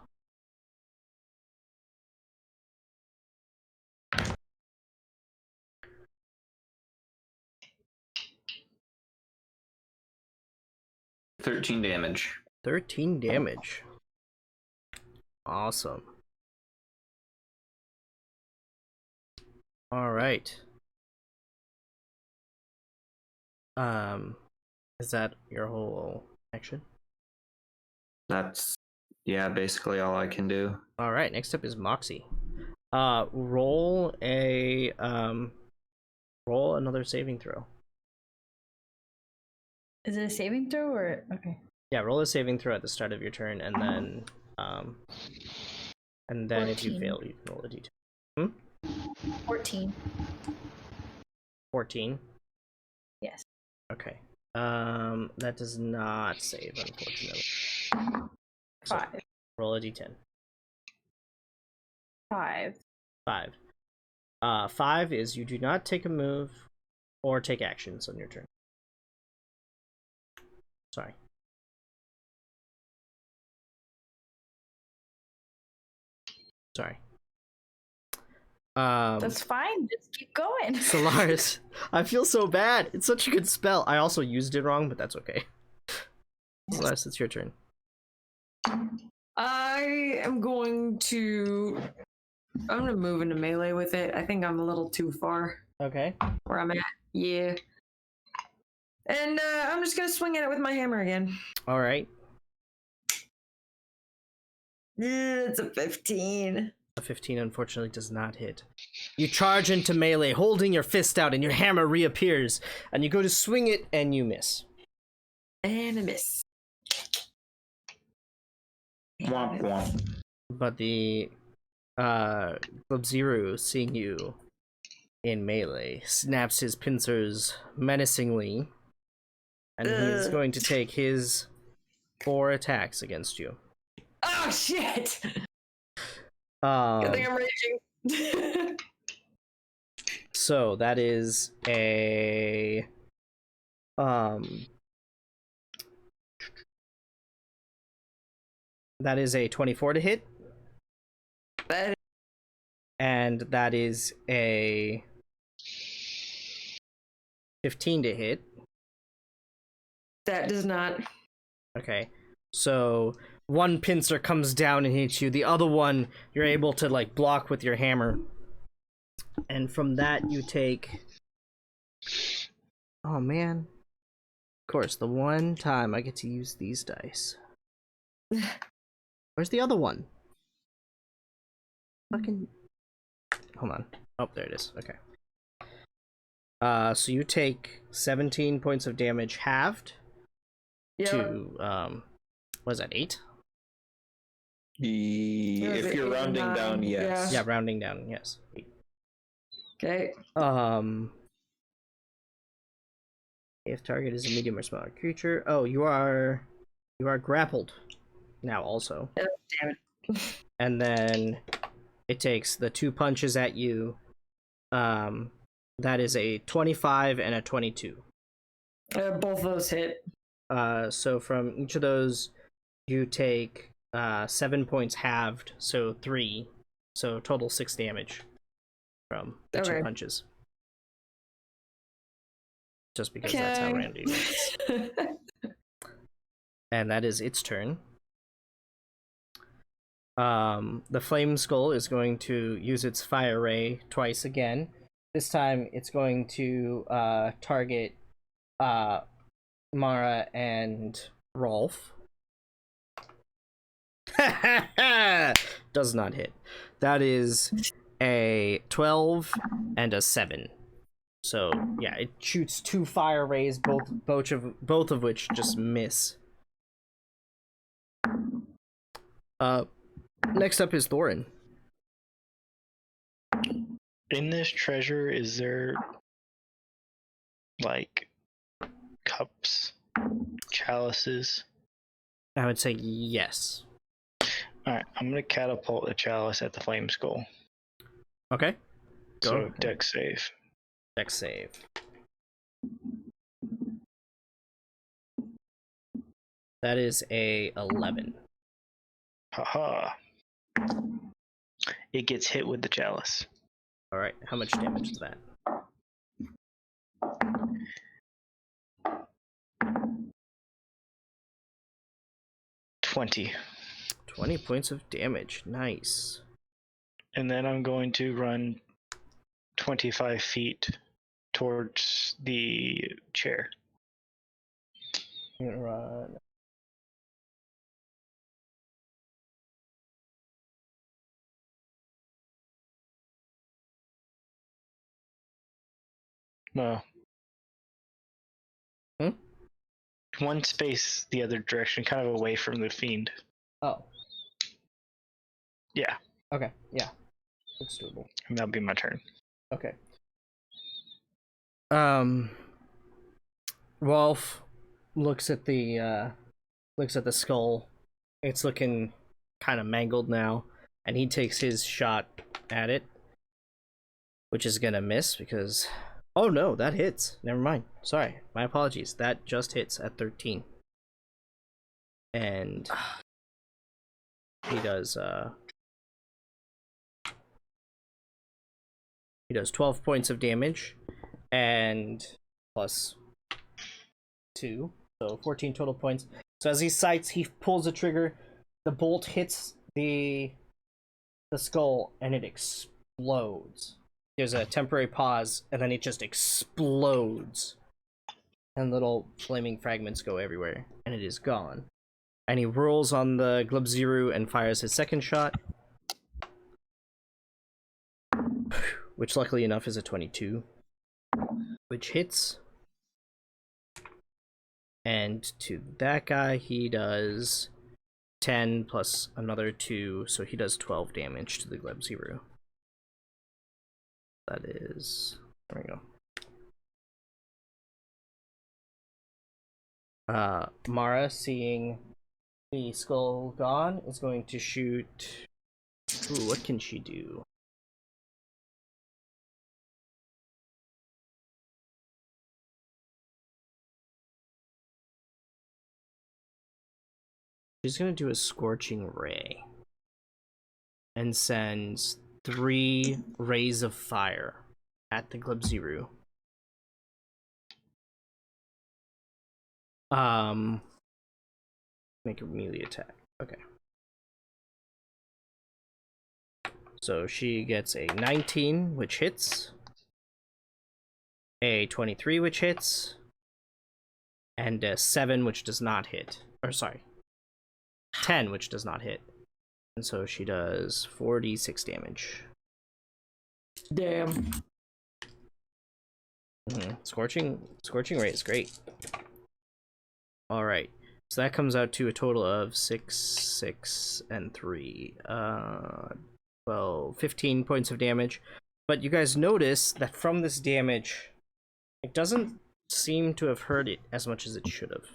$13 damage. 13 damage. Awesome. All right. Is that your whole action? That's, yeah, basically all I can do. All right, next up is Moxie. Roll another saving throw. Is it a saving throw or okay? Yeah, roll a saving throw at the start of your turn, and then if you 14. fail, you can roll a d2. 14. 14. Yes. Okay. That does not save, unfortunately. So 5. roll a d10. 5. 5. 5 is you do not take a move or take actions on your turn. Sorry. Sorry. That's fine. Just keep going. Solaris. I feel so bad. It's such a good spell. I also used it wrong, but that's okay. Solaris, it's your turn. I am going to. I'm gonna move into melee with it. I think I'm a little too far Okay. where I'm at. Yeah. And I'm just gonna swing at it with my hammer again. All right. It's a 15. A 15 unfortunately does not hit. You charge into melee, holding your fist out, and your hammer reappears, and you go to swing it, and you miss. And a miss. Womp womp. But the Sub-Zero, seeing you in melee, snaps his pincers menacingly, and he's going to take his 4 attacks against you. Oh shit! Good thing I'm raging. So that is a that is a 24 to hit, and that is a 15 to hit. That does not. Okay, so one pincer comes down and hits you. The other one you're able to like block with your hammer, and from that you take. Oh man! Of course, the one time I get to use these dice. Where's the other one? Fucking. Hold on. Oh, there it is. Okay. So you take 17 points of damage halved to what is that, 8? If you're rounding down, yes. Yeah, rounding down, yes. 8. Okay. If target is a medium or smaller creature. Oh, you are grappled now also. Oh, damn it. And then it takes the 2 punches at you. That is a 25 and a 22. Both those hit. So from each of those, you take 7 points halved, so 3. So total 6 damage from the 2 punches. Just because that's how Randy works. And that is its turn. The Flame Skull is going to use its Fire Ray twice again. This time it's going to target Mara and Rolf. Does not hit. That is a 12 and a 7. So yeah, it shoots 2 fire rays, both of which just miss. Next up is Thorin. In this treasure, is there like cups, chalices? I would say yes. Alright, I'm gonna catapult a chalice at the flame skull. Okay. Go. So deck save. Dex save. That is a 11. Haha. It gets hit with the chalice. All right. How much damage is that? $20. 20 points of damage. Nice. And then I'm going to run 25 feet towards the chair. I'm gonna run. No. Hmm? One space the other direction, kind of away from the fiend. Oh. Yeah, Okay. Yeah. It's doable. and that'll be my turn. Okay. Rolf looks at the skull. It's looking kind of mangled now, and he takes his shot at it, which is gonna miss because, oh no, that hits. Never mind. Sorry, my apologies. That just hits at 13, and he does 12 points of damage, and plus 2, so 14 total points. So as he sights, he pulls the trigger, the bolt hits the skull, and it explodes. There's a temporary pause, and then it just explodes, and little flaming fragments go everywhere, and it is gone. And he rolls on the Glubziru and fires his second shot, which luckily enough is a 22, which hits. And to that guy, he does 10 plus another 2, so he does 12 damage to the Glubziru. That is... there we go. Mara, seeing the skull gone, is going to shoot... Ooh, what can she do? She's gonna do a Scorching Ray. And sends 3 rays of fire at the Glubziru. Make a melee attack. Okay. So she gets a 19, which hits, a 23, which hits, and a 7, which does not hit. Or sorry, 10, which does not hit. And so she does 46 damage. Damn. Scorching Ray is great. Alright. So that comes out to a total of 6, 6, and 3. 15 points of damage. But you guys notice that from this damage, it doesn't seem to have hurt it as much as it should have.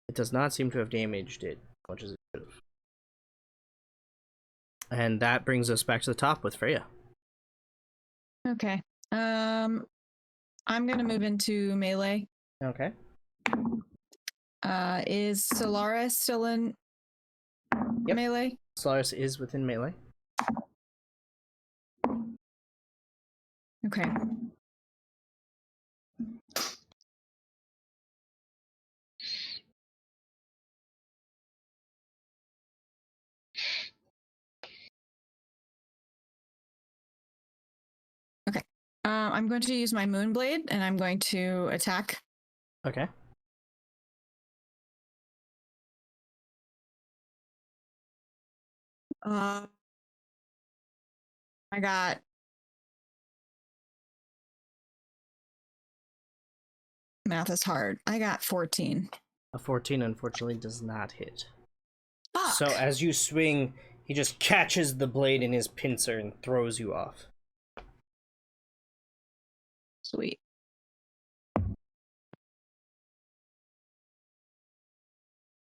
It does not seem to have damaged it as much as it should have. And that brings us back to the top with Freya. Okay. I'm gonna move into melee. Okay. Is Solaris still in melee? Solaris is within melee. Okay. Okay. I'm going to use my Moonblade, and I'm going to attack. Okay. I got Math is hard. I got 14. A 14 unfortunately does not hit. Fuck. So as you swing, he just catches the blade in his pincer and throws you off. Sweet.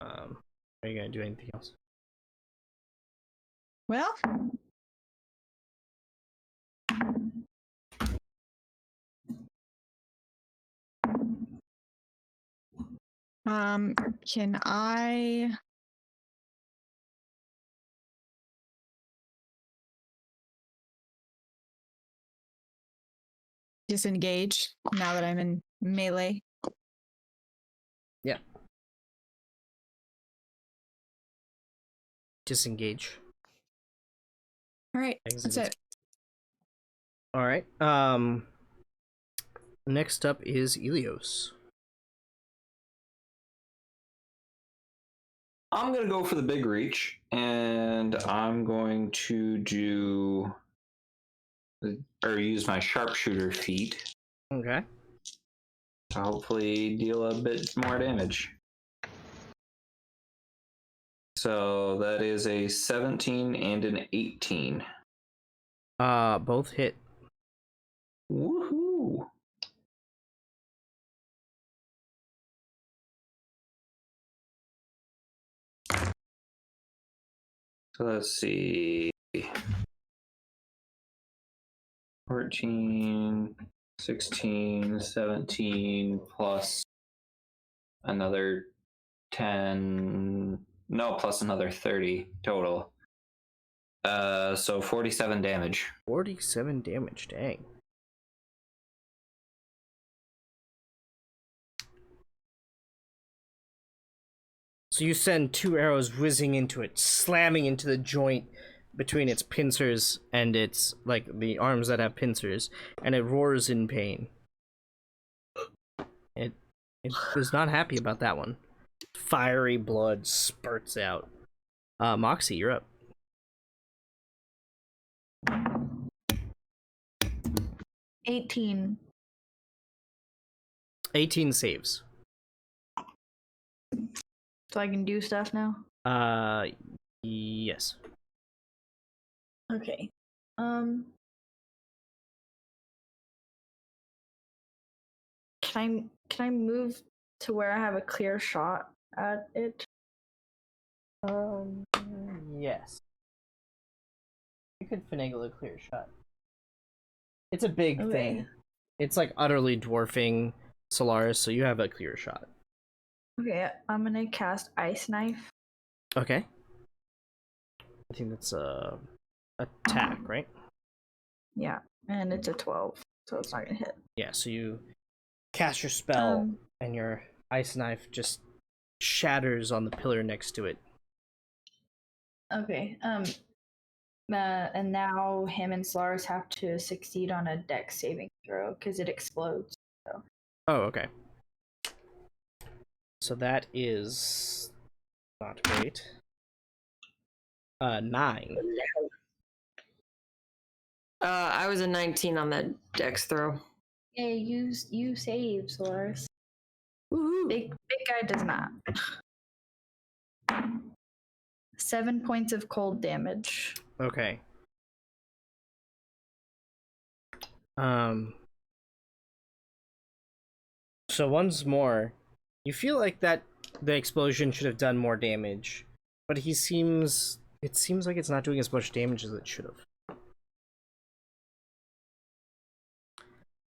Are you gonna do anything else? Well, can I disengage now that I'm in melee? Yeah. Disengage. All right, that's it. All right. Next up is Elios. I'm going to go for the big reach, and I'm going to do or use my sharpshooter feat Okay. to hopefully deal a bit more damage. So that is a 17 and an 18. Both hit. Woohoo! So let's see. 14, 16, 17 plus another 10. No, plus another 30 total. So 47 damage. 47 damage, dang. So you send 2 arrows whizzing into it, slamming into the joint between its pincers and its, like, the arms that have pincers, and it roars in pain. It was not happy about that one. Fiery blood spurts out. Moxie, you're up. 18. 18 saves. So I can do stuff now? Yes. Okay. Can I move to where I have a clear shot at it? Yes. You could finagle a clear shot. It's a big thing. It's like utterly dwarfing Solaris, so you have a clear shot. Okay, I'm gonna cast Ice Knife. Okay. I think that's a attack, right? Yeah, and it's a 12, so it's not gonna hit. Yeah, so you cast your spell, and your ice knife just shatters on the pillar next to it. Okay, and now him and Solaris have to succeed on a dex saving throw, because it explodes. So. Oh, okay. So that is not great. 9. I was a 19 on that dex throw. Hey, you save, Solaris. Woohoo! Big guy does not. 7 points of cold damage. Okay. So once more, you feel like that the explosion should have done more damage, but it seems like it's not doing as much damage as it should have.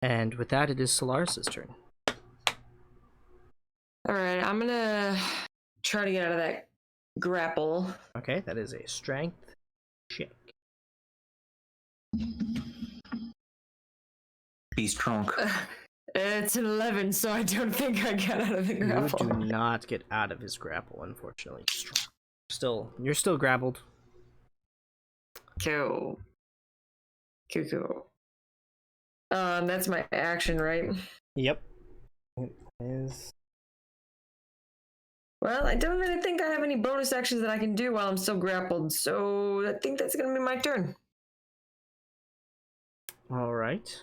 And with that, it is Solaris's turn. All right, I'm gonna try to get out of that grapple. Okay, that is a strength check. Be strong. It's an 11, so I don't think I got out of the grapple. You do not get out of his grapple, unfortunately. You're still grappled. Cool. That's my action, right? Yep. It is. Well, I don't really think I have any bonus actions that I can do while I'm still grappled, so I think that's gonna be my turn. All right.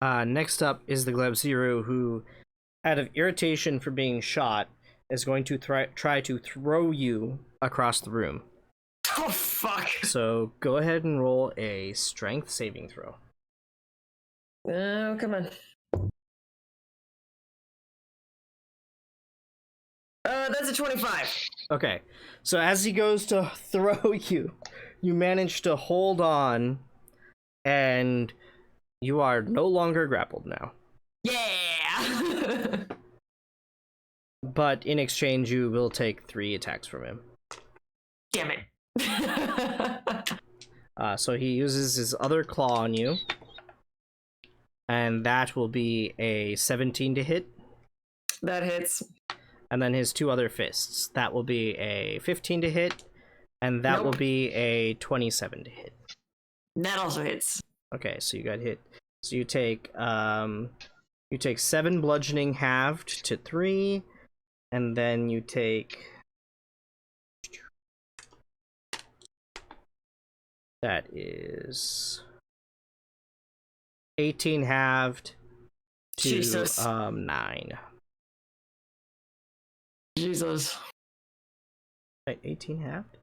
Next up is the Gleb Zero, who out of irritation for being shot, is going to try to throw you across the room. Oh, fuck. So go ahead and roll a strength saving throw. Oh, come on. That's a 25. Okay, so as he goes to throw you, you manage to hold on, and you are no longer grappled now. Yeah! But in exchange, you will take 3 attacks from him. Damn it. So he uses his other claw on you, and that will be a 17 to hit. That hits. And then his 2 other fists. That will be a 15 to hit, and that Nope. will be a 27 to hit. That also hits. Okay, so you got hit. So you take 7 bludgeoning halved to 3, and then you take that is 18 halved to Jesus. 9. Jesus. Wait, 18 halved?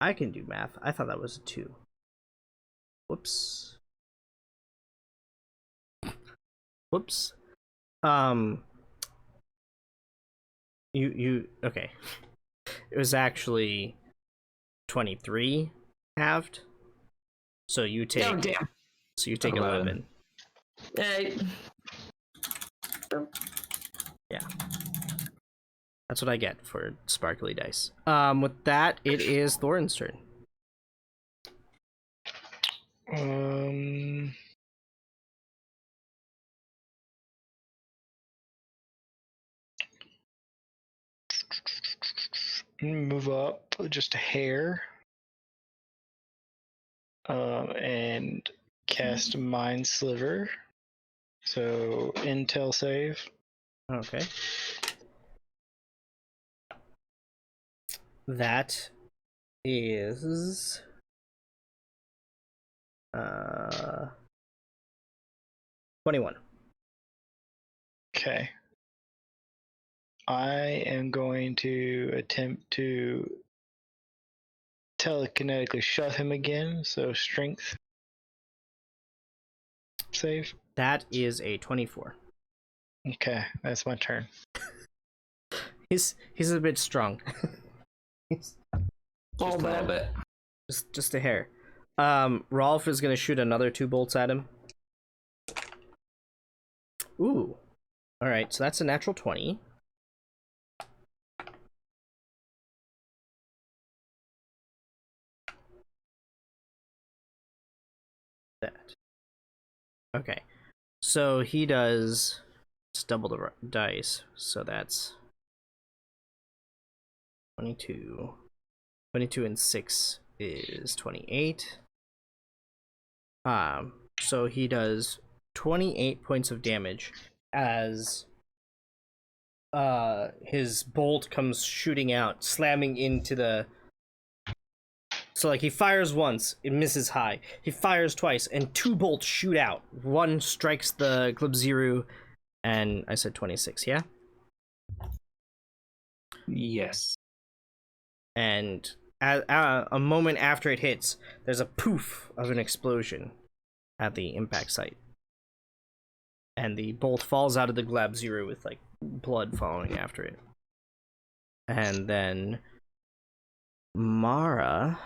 I can do math. I thought that was a 2. Whoops. Whoops. You okay. It was actually 23 halved. So you take Oh, damn. So you take 11. 11. Yeah. That's what I get for sparkly dice. With that, it is Thorin's turn. Move up just a hair. And cast Mind Sliver. So intel save. Okay. That is 21. Okay. I am going to attempt to telekinetically shove him again, so strength save. That is a 24. Okay, that's my turn. He's a bit strong. Just a little bit. just a hair. Rolf is gonna shoot another 2 bolts at him. Ooh. Alright, so that's a natural 20. That. Okay. So he does just double the dice, so that's 22. 22 and 6 is 28. So he does 28 points of damage as his bolt comes shooting out, slamming into the. So like he fires once, it misses high. He fires twice, and 2 bolts shoot out. One strikes the Glibziru, and I said 26, yeah? Yes. And a moment after it hits, there's a poof of an explosion at the impact site. And the bolt falls out of the Glabziru with like blood following after it. And then Mara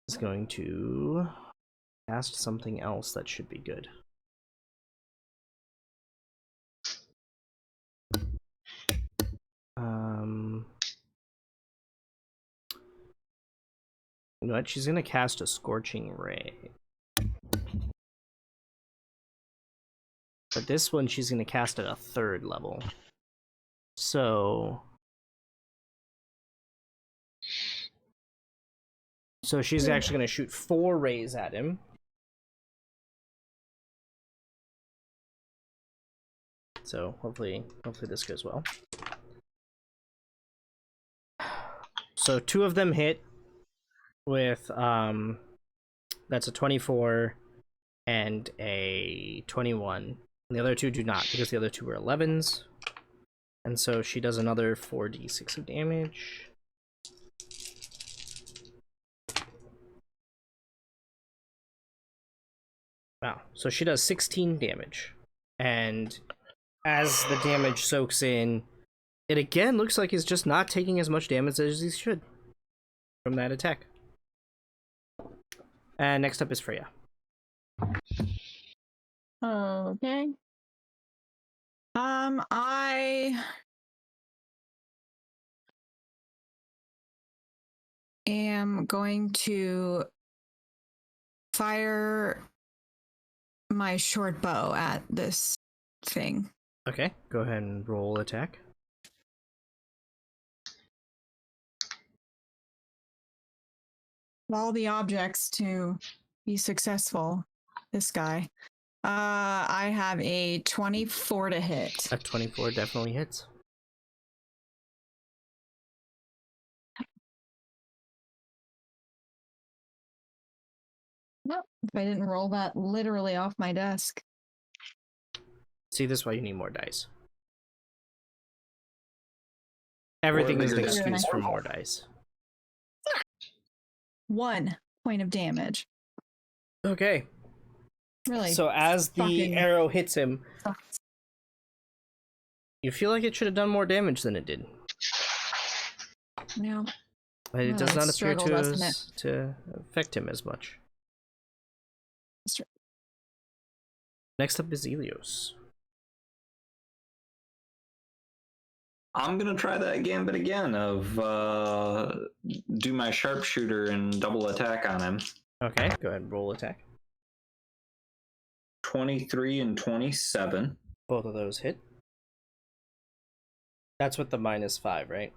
is going to cast something else that should be good. You know what? She's gonna cast a Scorching Ray. But this one she's gonna cast at a 3rd level. So she's actually gonna shoot 4 rays at him. So hopefully this goes well. So 2 of them hit with that's a 24 and a 21. The other two do not, because the other two were 11s. And so she does another 4d6 of damage. Wow, so she does 16 damage. And as the damage soaks in, it again looks like he's just not taking as much damage as he should from that attack. And next up is Freya. Okay. I am going to fire my short bow at this thing. Okay, go ahead and roll attack. All the objects to be successful. This guy. I have a 24 to hit. A 24 definitely hits. Nope. If I didn't roll that literally off my desk. See, this is why you need more dice. Everything is an bigger dice. excuse for more dice. 1 point of damage. Okay. Really? So as the fucking arrow hits him, sucks. you feel like it should have done more damage than it did. Yeah. But it Oh, does not it's appear struggle, doesn't it? to affect him as much. Str- Next up is Elios. I'm gonna try that gambit again of do my sharpshooter and double attack on him. Okay, go ahead and roll attack. 23 and 27. Both of those hit. That's with the -5, right?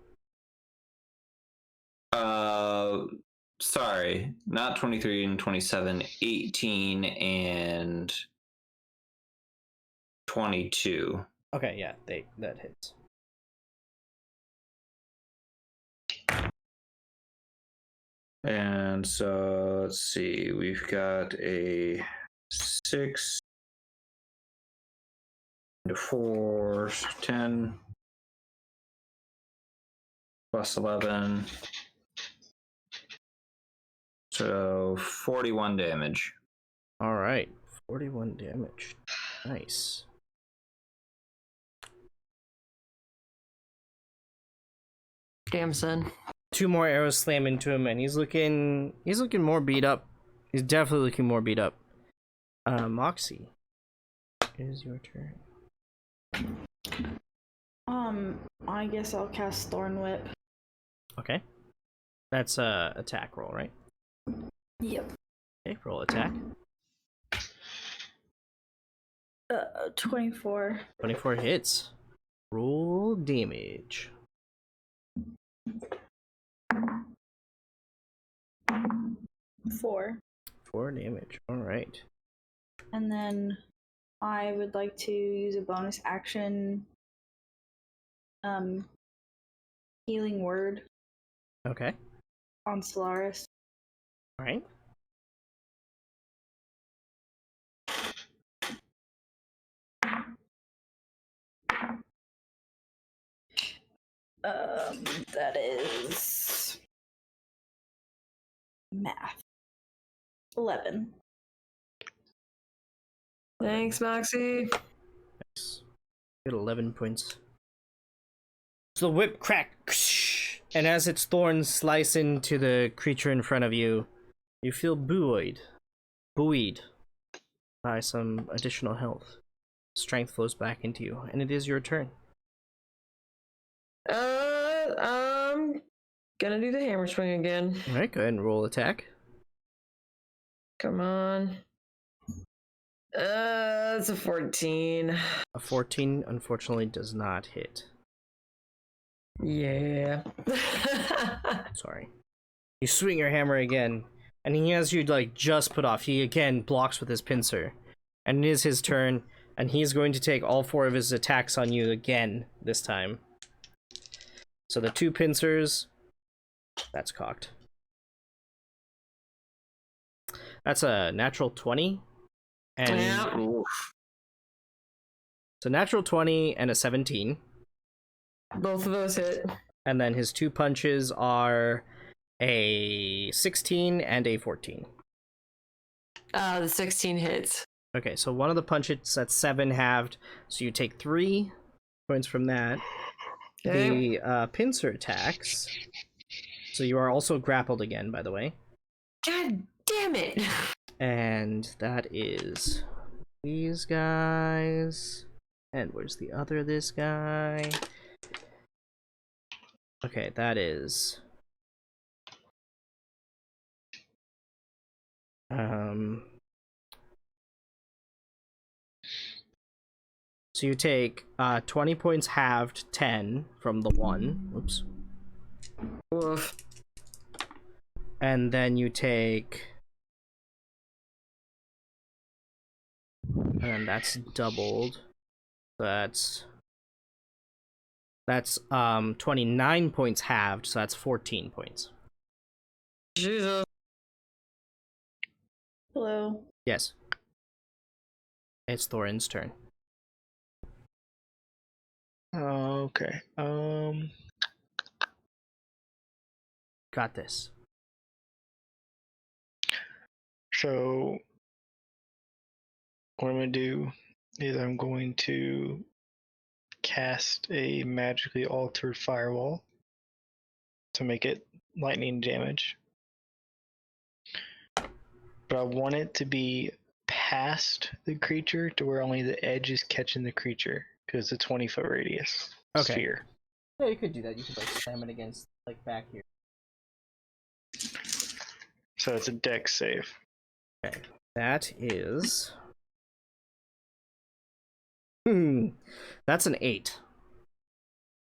Sorry, not 23 and 27, 18 and 22. Okay, yeah, that hits. And so let's see, we've got a 6 and a 4, 10 plus 11. So 41 damage. All right, 41 damage. Nice. Damn, son. 2 more arrows slam into him, and he's looking more beat up. He's definitely looking more beat up. Moxie, it is your turn. I guess I'll cast Thorn Whip. Okay, that's a attack roll, right? Yep. Okay, roll attack. 24. 24 hits. Roll damage. 4. 4 damage. All right. And then I would like to use a bonus action healing word Okay. on Solaris. All right. That is math. 11. Thanks, Moxie. Nice. Get 11 points. So the whip crack, and as its thorns slice into the creature in front of you, you feel buoyed by some additional health. Strength flows back into you, and it is your turn. I'm gonna do the hammer swing again. All right, go ahead and roll attack. Come on. It's a 14. A 14, unfortunately, does not hit. Yeah. Sorry. You swing your hammer again, and he has you like just put off. He again blocks with his pincer, and it is his turn, and he's going to take all 4 of his attacks on you again this time. So the 2 pincers, that's cocked. That's a natural 20, and Yeah. So natural 20 and a 17. Both of those hit. And then his 2 punches are a 16 and a 14. The 16 hits. Okay, so one of the punches that's 7 halved, so you take 3 points from that. Okay. The pincer attacks. So you are also grappled again, by the way. God damn it! And that is these guys. And where's the other this guy? Okay, that is so you take 20 points halved, 10 from the one. Oops. Woof. And then you take, and that's doubled. That's 29 points halved, so that's 14 points. Jesus. Hello. Yes. It's Thorin's turn. Okay. Got this. So what I'm gonna do is I'm going to cast a magically altered firewall to make it lightning damage. But I want it to be past the creature to where only the edge is catching the creature, because it's a 20-foot radius sphere. Yeah, you could do that. You could like slam it against like back here. So it's a dex save. Okay. That is that's an 8.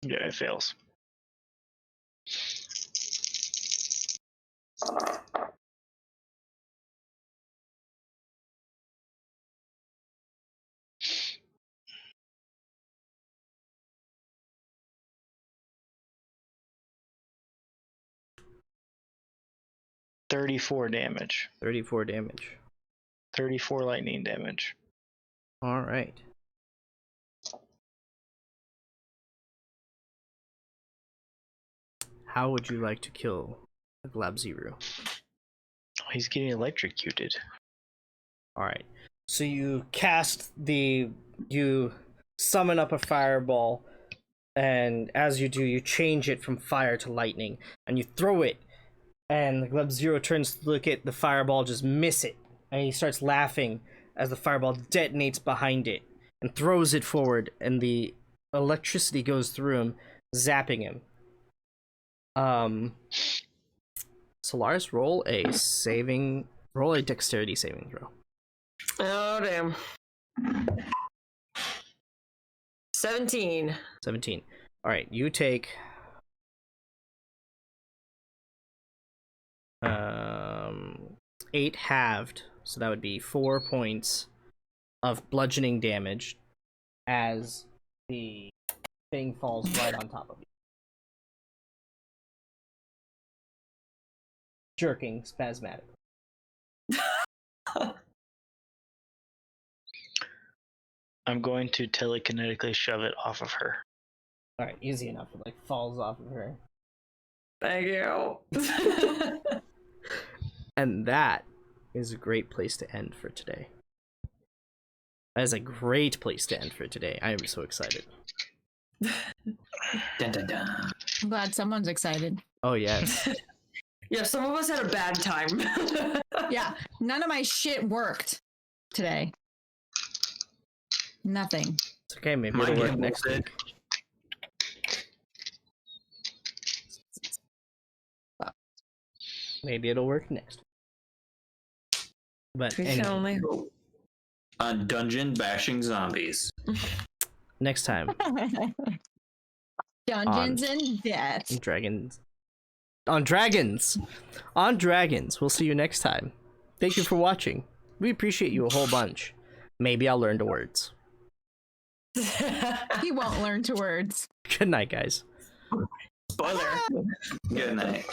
Yeah, it fails. $34 damage. 34 damage. 34 lightning damage. All right. How would you like to kill Glab-Zero? Oh, he's getting electrocuted. All right. So you you summon up a fireball, and as you do, you change it from fire to lightning, and you throw it, and the Glab-Zero turns to look at the fireball, just miss it, and he starts laughing as the fireball detonates behind it and throws it forward, and the electricity goes through him, zapping him. Solaris, roll a dexterity saving throw. Oh, damn. 17. 17. All right, you take 8 halved, so that would be 4 points of bludgeoning damage as the thing falls right on top of you. Jerking spasmodically. I'm going to telekinetically shove it off of her. All right, easy enough. It like falls off of her. Thank you. And that is a great place to end for today. That is a great place to end for today. I am so excited. Dun, dun, dun. I'm glad someone's excited. Oh yes. Yeah, some of us had a bad time. Yeah, none of my shit worked today. Nothing. It's okay. Maybe My it'll work game next will week. Maybe it'll work next. But We can only hope. On Dungeon Bashing Zombies. next time, Dungeons and Death. Dragons. On Dragons! On Dragons! We'll see you next time. Thank you for watching. We appreciate you a whole bunch. Maybe I'll learn the words. He won't learn to words. Good night, guys. Spoiler. Good night.